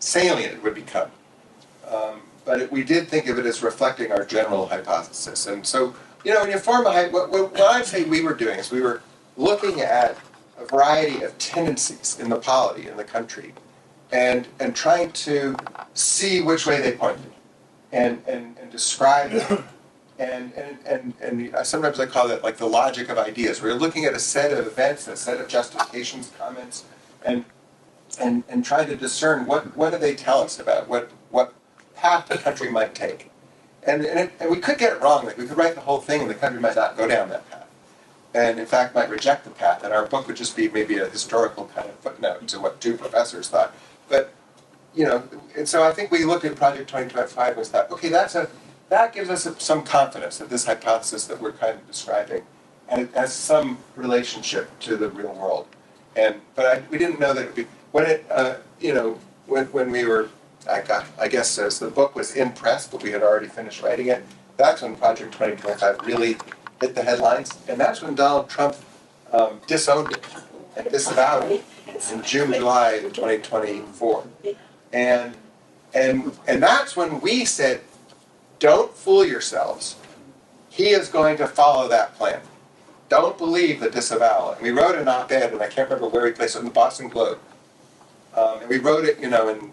salient it would become. But we did think of it as reflecting our general hypothesis. And so, when you form what I'd say we were doing is we were looking at a variety of tendencies in the polity in the country, and trying to see which way they pointed, and describe them. And sometimes I call that like the logic of ideas. We're looking at a set of events, a set of justifications, comments, and trying to discern what do they tell us about what path the country might take. And we could get it wrong. Like we could write the whole thing and the country might not go down that path. And in fact might reject the path. And our book would just be maybe a historical kind of footnote to what two professors thought. But, and so I think we looked at Project 2025 and thought, okay, that gives us some confidence that this hypothesis that we're kind of describing has some relationship to the real world. But we didn't know that it would be, when we were, I guess as the book was in press, but we had already finished writing it, that's when Project 2025 really hit the headlines. And that's when Donald Trump disowned it and disavowed it in June, July of 2024. And that's when we said, don't fool yourselves. He is going to follow that plan. Don't believe the disavowal. And we wrote an op-ed, and I can't remember where we placed it, in the Boston Globe. And we wrote it, in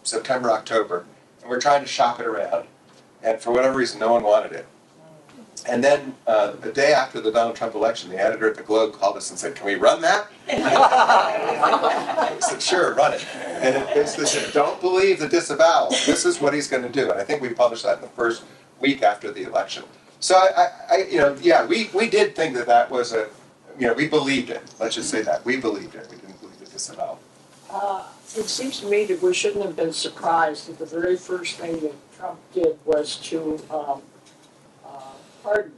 September, October. And we're trying to shop it around. And for whatever reason, no one wanted it. And then the day after the Donald Trump election, the editor at the Globe called us and said, can we run that? I said, sure, run it. And it basically said, don't believe the disavowal. This is what he's going to do. And I think we published that in the first week after the election. So we did think that was we believed it. Let's just say that. We believed it. We didn't believe the disavowal. It seems to me that we shouldn't have been surprised that the very first thing that Trump did was to pardoned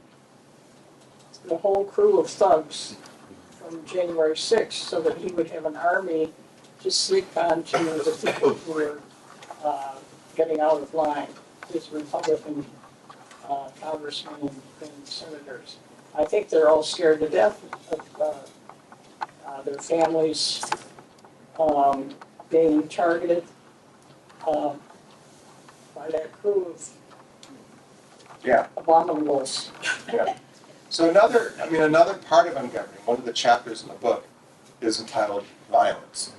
the whole crew of thugs from January 6th so that he would have an army to sneak onto the people who were getting out of line, his Republican congressmen and senators. I think they're all scared to death of their families being targeted by that crew of abominables. Yeah. So another part of Ungoverning, one of the chapters in the book, is entitled Violence.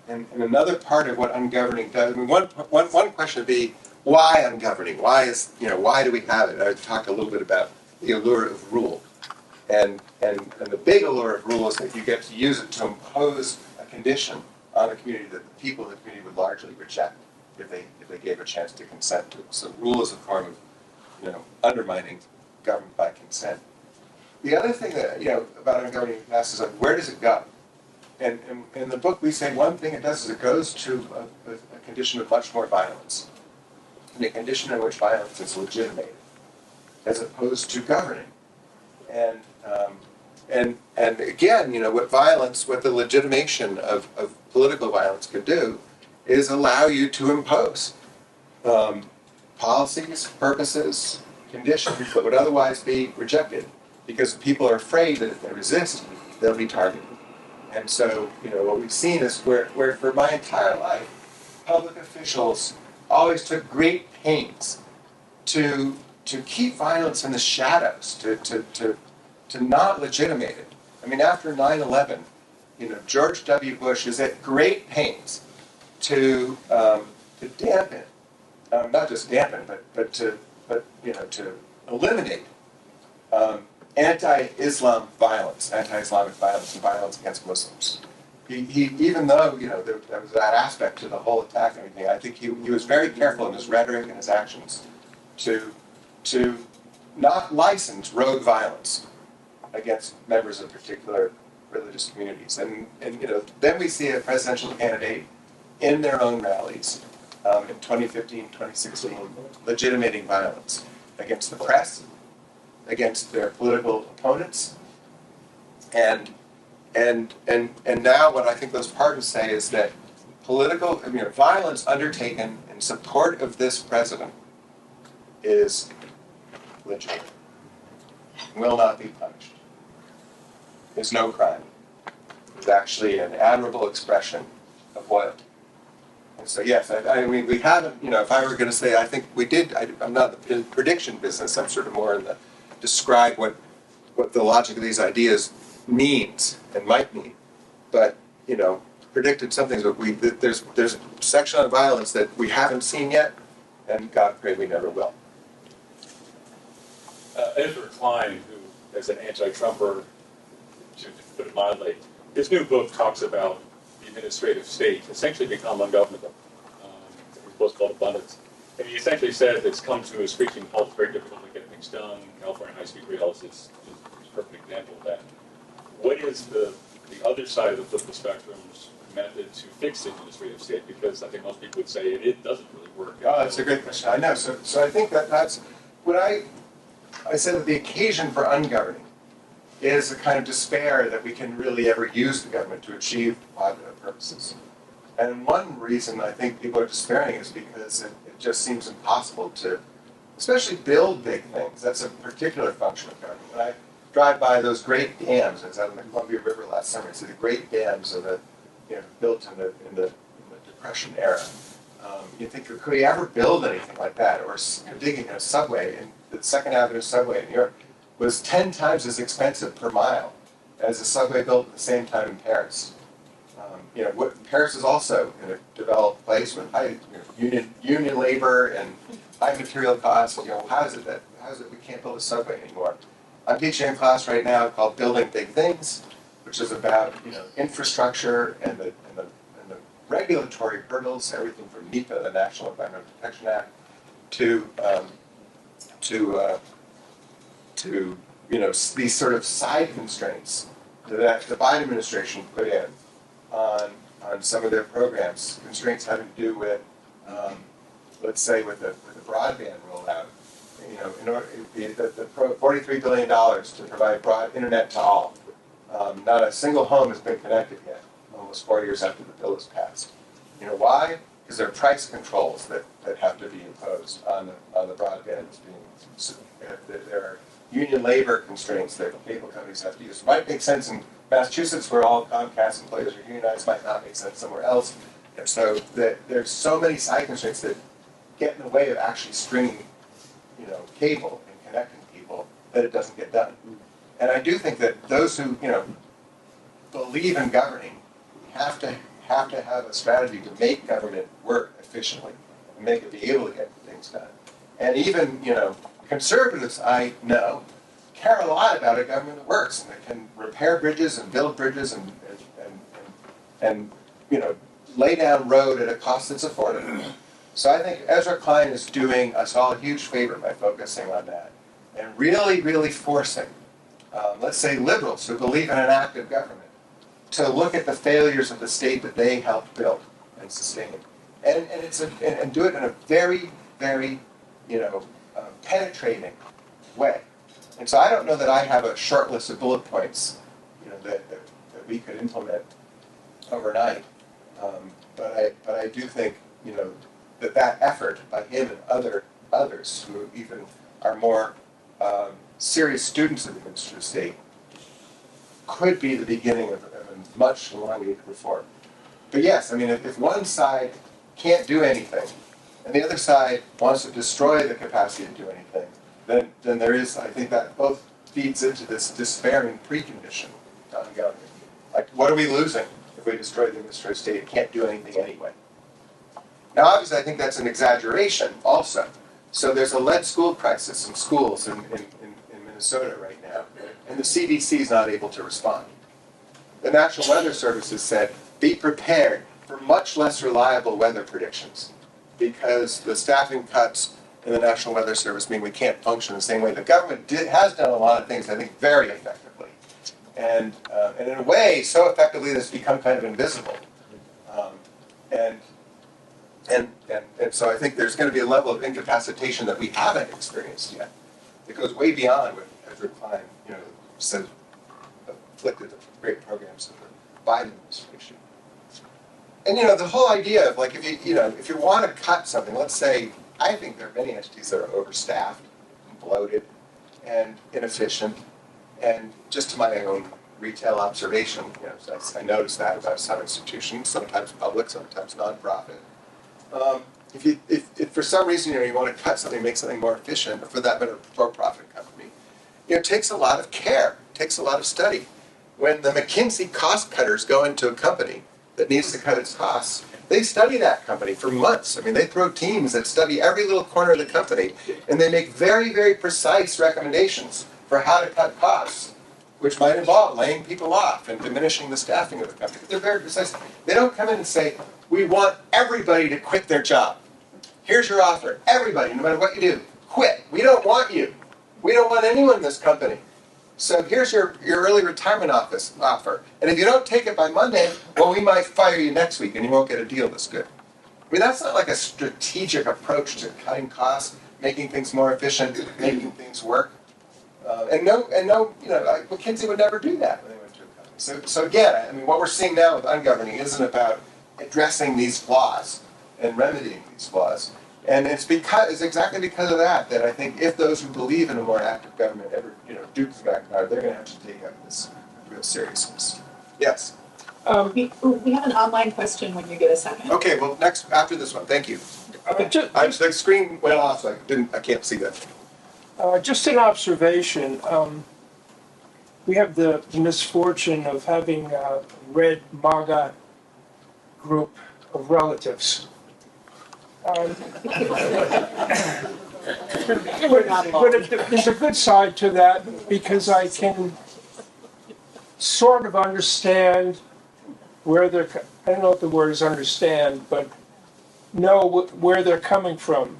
And another part of what Ungoverning does, I mean, one question would be, why Ungoverning? Why do we have it? I talked a little bit about the allure of rule. And the big allure of rule is that you get to use it to impose a condition on a community that the people of the community would largely reject if they gave a chance to consent to it. So rule is a form of undermining government by consent. The other thing that about Ungoverning is like, where does it go? And in the book we say one thing it does is it goes to a condition of much more violence, and a condition in which violence is legitimated, as opposed to governing. And again, what the legitimation of political violence could do is allow you to impose policies, purposes, conditions that would otherwise be rejected, because people are afraid that if they resist, they'll be targeted. And so, what we've seen is where for my entire life, public officials always took great pains to keep violence in the shadows, to not legitimate it. I mean, after 9/11, George W. Bush is at great pains to dampen, not just dampen, but to eliminate anti-Islam violence, anti-Islamic violence, and violence against Muslims. He even though there was that aspect to the whole attack and everything, I think he was very careful in his rhetoric and his actions to not license rogue violence against members of particular religious communities. And then we see a presidential candidate in their own rallies in 2015, 2016, legitimating violence against the press, against their political opponents, and now what I think those pardons say is that violence undertaken in support of this president is legitimate, will not be punished, is no crime. It's actually an admirable expression of what. And so yes, I mean we haven't. If I were going to say, I think we did. I'm not in the prediction business. I'm sort of more in the describe what the logic of these ideas means and might mean, but predicted some things. But there's a section on violence that we haven't seen yet, and God pray we never will. Ezra Klein, who is an anti-Trumper, to put it mildly, his new book talks about the administrative state essentially become ungovernable. His book's called Abundance. And he essentially says it's come to a screeching halt, it's very difficult to get things done. California high-speed rail is a perfect example of that. What is the other side of the political spectrum's method to fix the administrative state? Because I think most people would say it doesn't really work. Oh, that's a great question. I know. So I think that's what I said that the occasion for ungoverning is a kind of despair that we can really ever use the government to achieve positive purposes. And one reason I think people are despairing is because it just seems impossible to, especially build big things. That's a particular function of government. When I drive by those great dams, I was out on the Columbia River last summer, see the great dams of built in the Depression era. You think, could we ever build anything like that? Or digging a subway, and the Second Avenue subway in New York was 10 times as expensive per mile as a subway built at the same time in Paris. Paris is also in a developed place with high union labor and high material costs. How is it we can't build a subway anymore? I'm teaching a class right now called Building Big Things, which is about infrastructure and the regulatory hurdles, everything from NEPA, the National Environmental Protection Act, to these sort of side constraints that the Biden administration put in on some of their programs, constraints having to do with, let's say, with the broadband rollout, you know, in order, the $43 billion to provide broad internet to all. Not a single home has been connected yet, almost 4 years after the bill was passed. You know why? Because there are price controls that have to be imposed on the broadband. There are union labor constraints that cable companies have to use. It might make sense in Massachusetts, where all Comcast employees are unionized, might not make sense somewhere else. And so there's so many side constraints that get in the way of actually stringing, you know, cable and connecting people that it doesn't get done. And I do think that those who, you know, believe in governing have to have a strategy to make government work efficiently and make it be able to get things done. And even, you know, conservatives, I know, care a lot about a government that works and that can repair bridges and build bridges and you know, lay down road at a cost that's affordable. So I think Ezra Klein is doing us all a huge favor by focusing on that and really, really forcing, let's say, liberals who believe in an active government to look at the failures of the state that they helped build and sustain, and do it in a very, very, you know, penetrating way. And so I don't know that I have a short list of bullet points, you know, that we could implement overnight. But I do think, you know, that effort by him and others who even are more serious students of the administrative state could be the beginning of a much longer reform. But yes, I mean, if one side can't do anything and the other side wants to destroy the capacity to do anything, then there is, I think that both feeds into this despairing precondition to ungoverning. Like, what are we losing if we destroy the administrative state? It can't do anything anyway. Now, obviously, I think that's an exaggeration also. So there's a lead school crisis in schools in Minnesota right now, and the CDC is not able to respond. The National Weather Service has said, be prepared for much less reliable weather predictions, because the staffing cuts in the National Weather Service mean we can't function the same way. The government has done a lot of things, I think, very effectively. And in a way, so effectively that it's become kind of invisible. And so I think there's going to be a level of incapacitation that we haven't experienced yet. It goes way beyond what Ezra Klein, you know, said afflicted the great programs of the Biden administration. And, you know, the whole idea of, like, if you want to cut something, let's say, I think there are many entities that are overstaffed, and bloated, and inefficient, and just to my own retail observation, you know, I noticed that about some institutions, sometimes public, sometimes nonprofit. If for some reason, you know, you want to cut something, make something more efficient, or for that matter, for-profit company, you know, it takes a lot of care, it takes a lot of study. When the McKinsey cost cutters go into a company that needs to cut its costs, they study that company for months. I mean, they throw teams that study every little corner of the company, and they make very, very precise recommendations for how to cut costs, which might involve laying people off and diminishing the staffing of the company. But they're very precise. They don't come in and say, we want everybody to quit their job. Here's your offer. Everybody, no matter what you do, quit. We don't want you. We don't want anyone in this company. So here's your early retirement offer. And if you don't take it by Monday, well, we might fire you next week and you won't get a deal that's good. I mean, that's not like a strategic approach to cutting costs, making things more efficient, making things work. And no, you know, McKinsey would never do that when they went to a company. So again, I mean, what we're seeing now with ungoverning isn't about addressing these flaws and remedying these flaws. And it's exactly because of that I think if those who believe in a more active government ever, you know, do come back to power, they're going to have to take up this real seriousness. Yes. We have an online question when you get a second. Okay. Well, after this one, thank you. The screen went off, so I can't see that. Just an observation. We have the misfortune of having a red MAGA group of relatives. But there's a good side to that, because I can sort of understand where they're, I don't know if the word is understand, but know where they're coming from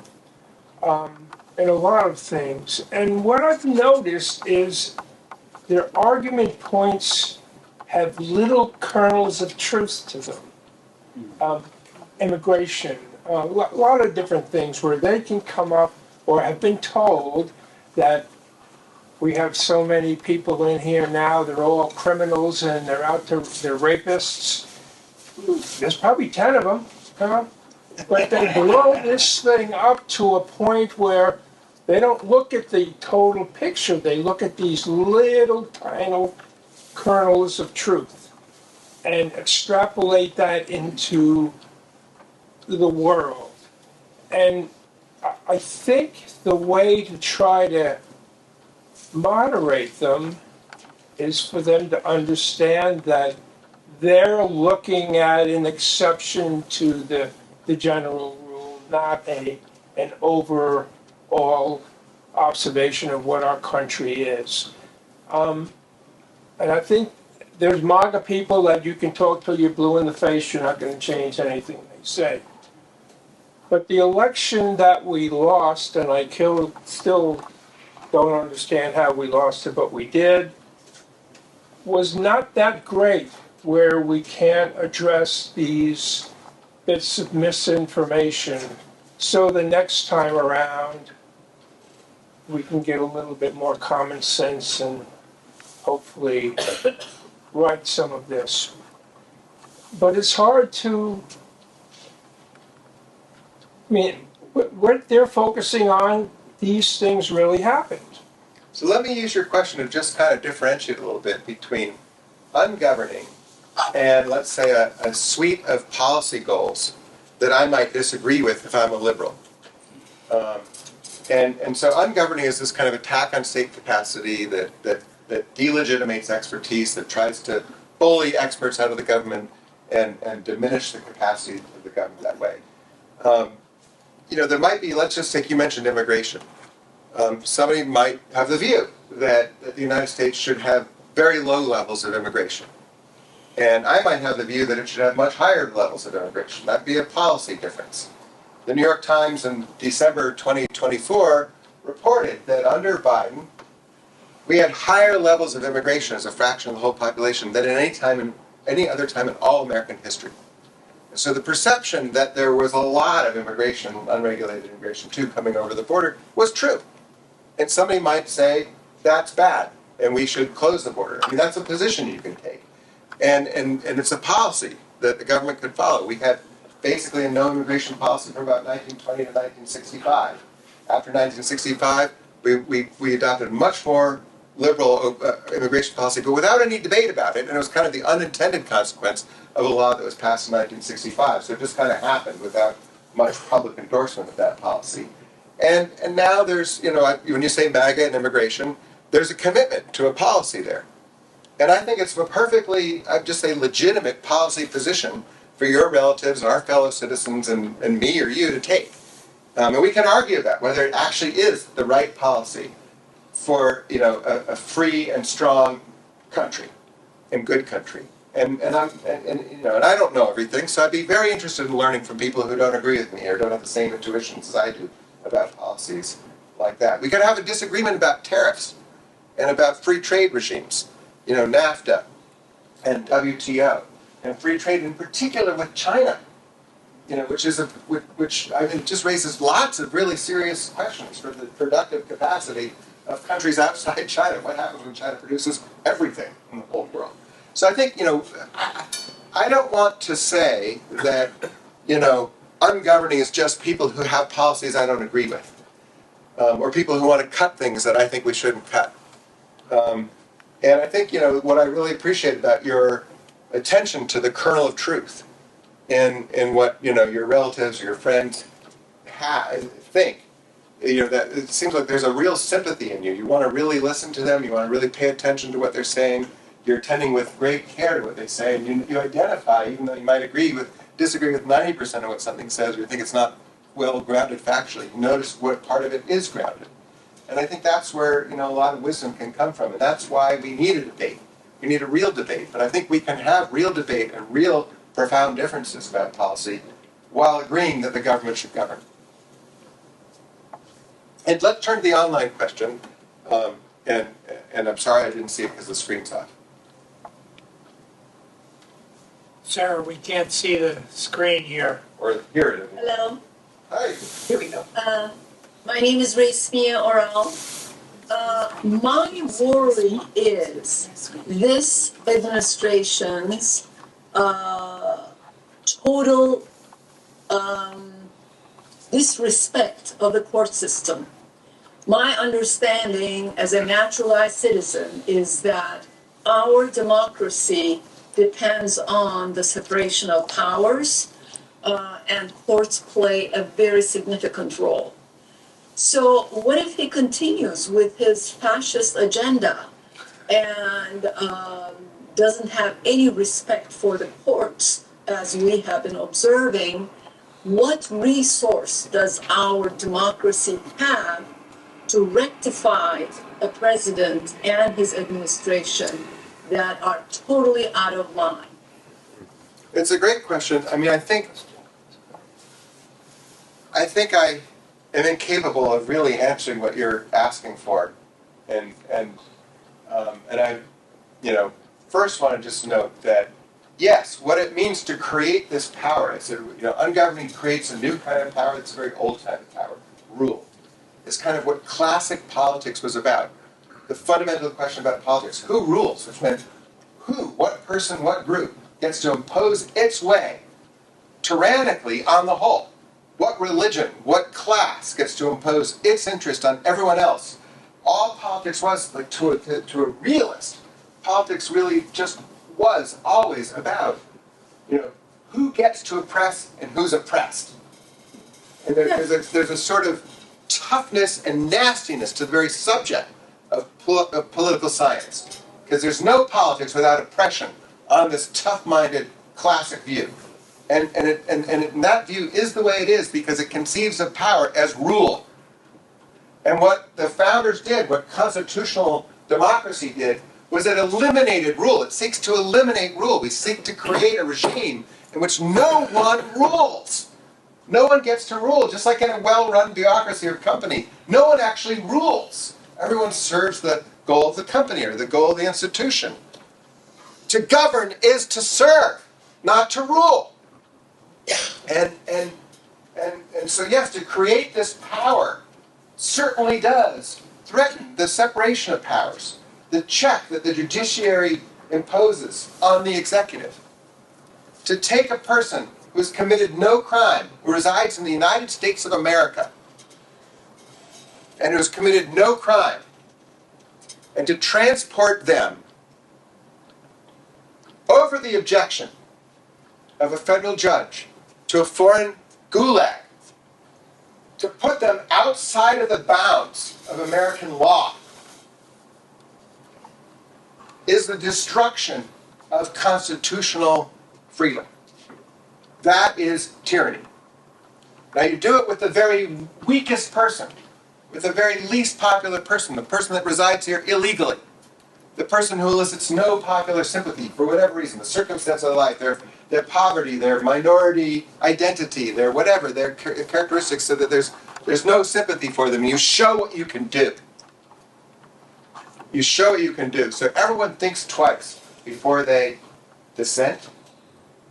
in a lot of things. And what I've noticed is their argument points have little kernels of truth to them. Immigration, a lot of different things where they can come up or have been told that we have so many people in here now, they're all criminals and they're they're rapists. There's probably 10 of them, huh? But they blow this thing up to a point where they don't look at the total picture. They look at these little tiny kernels of truth and extrapolate that into the world. And I think the way to try to moderate them is for them to understand that they're looking at an exception to the general rule, not an overall observation of what our country is. And I think there's MAGA people that you can talk till you're blue in the face, you're not going to change anything they say. But the election that we lost, and I still don't understand how we lost it, but we did, was not that great, where we can't address these bits of misinformation. So the next time around, we can get a little bit more common sense and hopefully right some of this. But it's hard to, I mean, what they're focusing on, these things really happened. So let me use your question to just kind of differentiate a little bit between ungoverning and, let's say, a suite of policy goals that I might disagree with if I'm a liberal. And so ungoverning is this kind of attack on state capacity that delegitimates expertise, that tries to bully experts out of the government and diminish the capacity of the government that way. There might be, let's just take, you mentioned immigration. Somebody might have the view that the United States should have very low levels of immigration. And I might have the view that it should have much higher levels of immigration. That'd be a policy difference. The New York Times in December 2024 reported that under Biden, we had higher levels of immigration as a fraction of the whole population than at any other time in all American history. So the perception that there was a lot of immigration, unregulated immigration too, coming over the border was true. And somebody might say, that's bad, and we should close the border. I mean, that's a position you can take. And it's a policy that the government could follow. We had basically a no immigration policy from about 1920 to 1965. After 1965, we adopted much more liberal immigration policy, but without any debate about it, and it was kind of the unintended consequence of a law that was passed in 1965. So it just kind of happened without much public endorsement of that policy. And now there's, when you say MAGA and immigration, there's a commitment to a policy there. And I think it's a perfectly, I'd just say, legitimate policy position for your relatives and our fellow citizens and me or you to take. And we can argue about whether it actually is the right policy for a free and strong country and good country. And I don't know everything, so I'd be very interested in learning from people who don't agree with me or don't have the same intuitions as I do about policies like that. We could have a disagreement about tariffs and about free trade regimes, NAFTA and WTO, and free trade in particular with China, which I think just raises lots of really serious questions for the productive capacity of countries outside China. What happens when China produces everything in the whole world? So I think, I don't want to say that, ungoverning is just people who have policies I don't agree with, or people who want to cut things that I think we shouldn't cut. And I think, what I really appreciate about your attention to the kernel of truth in what, your relatives or your friends think, that it seems like there's a real sympathy in you. You want to really listen to them. You want to really pay attention to what they're saying. You're attending with great care to what they say, and you identify, even though you might disagree with 90% of what something says, or you think it's not well grounded factually. You notice what part of it is grounded. And I think that's where, a lot of wisdom can come from, and that's why we need a debate. We need a real debate, but I think we can have real debate and real profound differences about policy while agreeing that the government should govern. And let's turn to the online question, and I'm sorry I didn't see it because the screen's off. Sarah, we can't see the screen here. Or here it is. Hello. Hi. Here we go. My name is Racemia Oral. My worry is this administration's total disrespect of the court system. My understanding as a naturalized citizen is that our democracy depends on the separation of powers, and courts play a very significant role. So what if he continues with his fascist agenda and doesn't have any respect for the courts, as we have been observing? What resource does our democracy have to rectify a president and his administration that are totally out of line? It's a great question. I mean, I think I am incapable of really answering what you're asking for, and I, first want to just note that yes, what it means to create this power is that, ungoverning creates a new kind of power. It's a very old kind of power. Rule. It's kind of what classic politics was about. The fundamental question about politics: who rules? Which meant who, what person, what group gets to impose its way tyrannically on the whole. What religion, what class gets to impose its interest on everyone else? All politics was, like to a realist, politics really just was always about, who gets to oppress and who's oppressed. And there's a sort of toughness and nastiness to the very subject of political science. Because there's no politics without oppression on this tough-minded classic view. And that view is the way it is because it conceives of power as rule. And what the founders did, what constitutional democracy did, was it eliminated rule. It seeks to eliminate rule. We seek to create a regime in which no one rules. No one gets to rule, just like in a well-run bureaucracy or company. No one actually rules. Everyone serves the goal of the company or the goal of the institution. To govern is to serve, not to rule. And so yes, to create this power certainly does threaten the separation of powers, the check that the judiciary imposes on the executive. To take a person who has committed no crime, who resides in the United States of America, and who has committed no crime, and to transport them over the objection of a federal judge to a foreign gulag, to put them outside of the bounds of American law, is the destruction of constitutional freedom. That is tyranny. Now you do it with the very weakest person, with the very least popular person, the person that resides here illegally, the person who elicits no popular sympathy for whatever reason, the circumstance of their life, their poverty, their minority identity, their whatever, their characteristics, so that there's no sympathy for them. You show what you can do. You show what you can do. So everyone thinks twice before they dissent,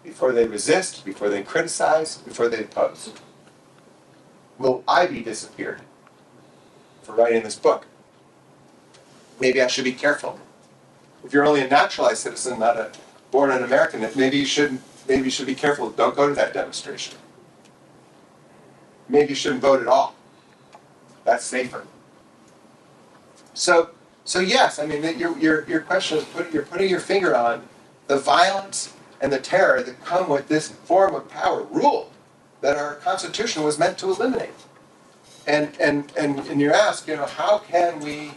before they resist, before they criticize, before they oppose. Will I be disappeared for writing this book? Maybe I should be careful. If you're only a naturalized citizen, not born an American, maybe you should be careful. Don't go to that demonstration. Maybe you shouldn't vote at all. That's safer. So yes, I mean, your question is you're putting your finger on the violence and the terror that come with this form of power, rule, that our Constitution was meant to eliminate. And you ask, how can we,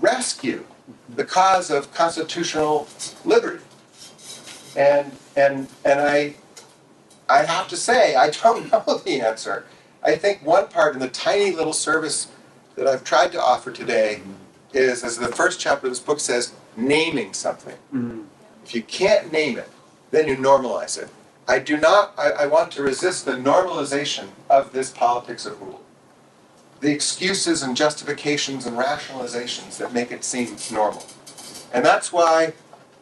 rescue the cause of constitutional liberty? And I have to say, I don't know the answer. I think one part in the tiny little service that I've tried to offer today is, as the first chapter of this book says, naming something. Mm-hmm. If you can't name it, then you normalize it. I want to resist the normalization of this politics of rule. The excuses and justifications and rationalizations that make it seem normal. And that's why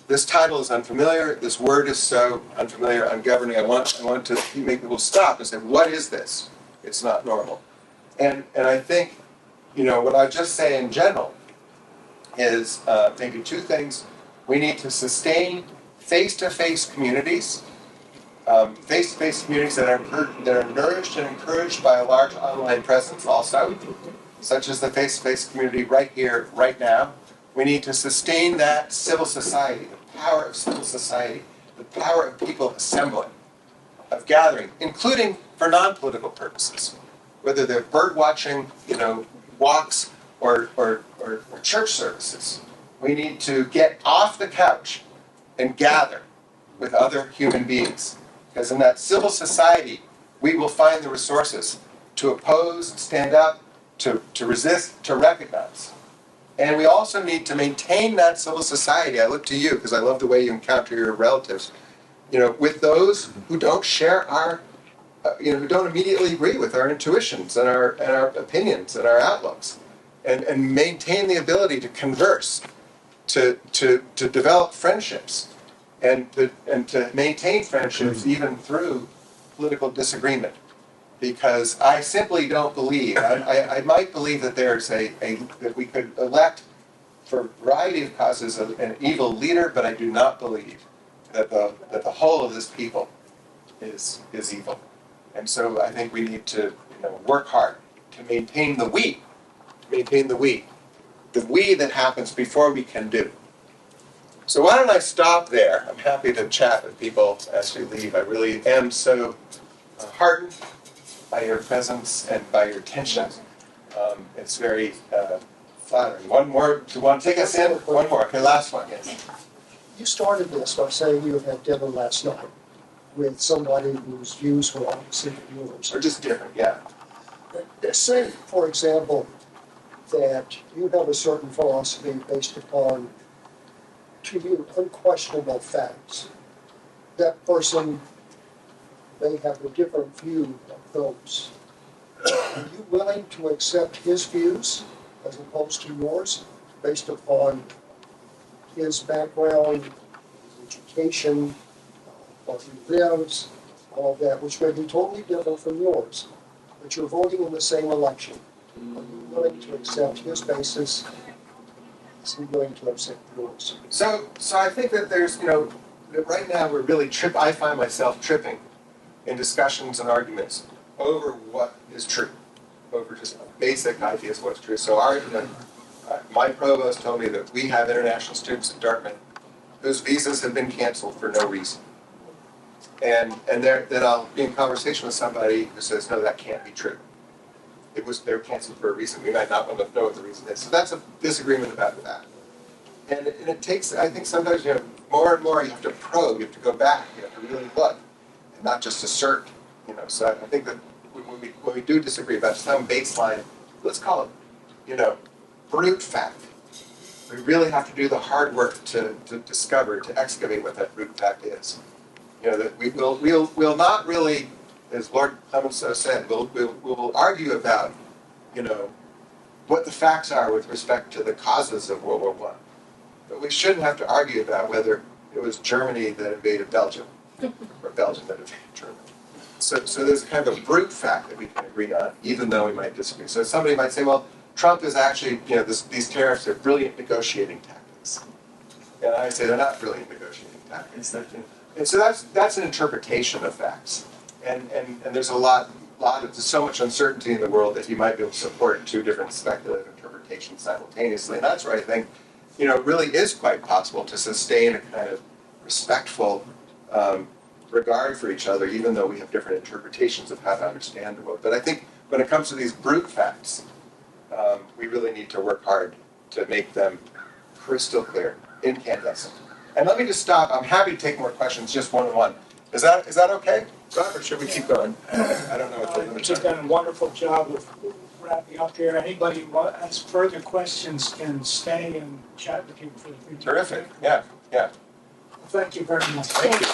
this title is unfamiliar, this word is so unfamiliar, ungoverning. I want to make people stop and say, what is this? It's not normal. And I think, what I just say in general is maybe two things. We need to sustain face-to-face communities, face-to-face communities that are nourished and encouraged by a large online presence also, such as the face-to-face community right here, right now. We need to sustain that civil society, the power of civil society, the power of people assembling, of gathering, including for non-political purposes, whether they're bird watching, walks or church services. We need to get off the couch and gather with other human beings. Because in that civil society, we will find the resources to oppose, stand up, to resist, to recognize. And we also need to maintain that civil society. I look to you, because I love the way you encounter your relatives, with those who don't share our, who don't immediately agree with our intuitions and our opinions and our outlooks. And maintain the ability to converse, to develop friendships, and to maintain friendships even through political disagreement. Because I simply don't believe, I might believe that there's that we could elect for a variety of causes an evil leader, but I do not believe that the whole of this people is evil. And so I think we need to work hard to maintain the we. The we that happens before we can do. So why don't I stop there? I'm happy to chat with people as we leave. I really am so heartened by your presence and by your attention. It's very flattering. One more. Do you want to take us in? One more. Okay, last one. Yes. You started this by saying you had dinner last night with somebody whose views were opposite of yours. Or just different, yeah. Say, for example, that you have a certain philosophy based upon, to you, unquestionable facts. That person may have a different view of those. Are you willing to accept his views as opposed to yours, based upon his background, his education, where he lives, all of that, which may be totally different from yours, but you're voting in the same election? Are you willing to accept his basis? Is he willing to accept yours? So I think that there's, that right now we're really I find myself tripping in discussions and arguments over what is true, over just basic ideas of what's true. So my provost told me that we have international students at Dartmouth whose visas have been canceled for no reason. And then I'll be in conversation with somebody who says, no, that can't be true. They were canceled for a reason. We might not want to know what the reason is. So that's a disagreement about that. And it takes, I think sometimes, more and more you have to probe, you have to go back, you have to really look, and not just assert, So I think that when we do disagree about some baseline, let's call it, brute fact. We really have to do the hard work to discover, to excavate what that brute fact is. That we'll not really, as Lord Clements so said, we'll argue about, what the facts are with respect to the causes of World War I. But we shouldn't have to argue about whether it was Germany that invaded Belgium or Belgium that invaded Germany. So there's kind of a brute fact that we can agree on, even though we might disagree. So somebody might say, well, Trump is actually, these tariffs are brilliant negotiating tactics. And I say they're not brilliant negotiating tactics. And so that's an interpretation of facts. And there's there's so much uncertainty in the world that you might be able to support two different speculative interpretations simultaneously. And that's where I think, it really is quite possible to sustain a kind of respectful regard for each other, even though we have different interpretations of how to understand the world. But I think when it comes to these brute facts, we really need to work hard to make them crystal clear, incandescent. And let me just stop. I'm happy to take more questions, just one-on-one. Is that okay, Rob, or should we keep going? I don't know what the limits You've done a wonderful job of wrapping up here. Anybody who has further questions can stay and chat with you for the future. Terrific. Yeah. Thank you very much. Thank you.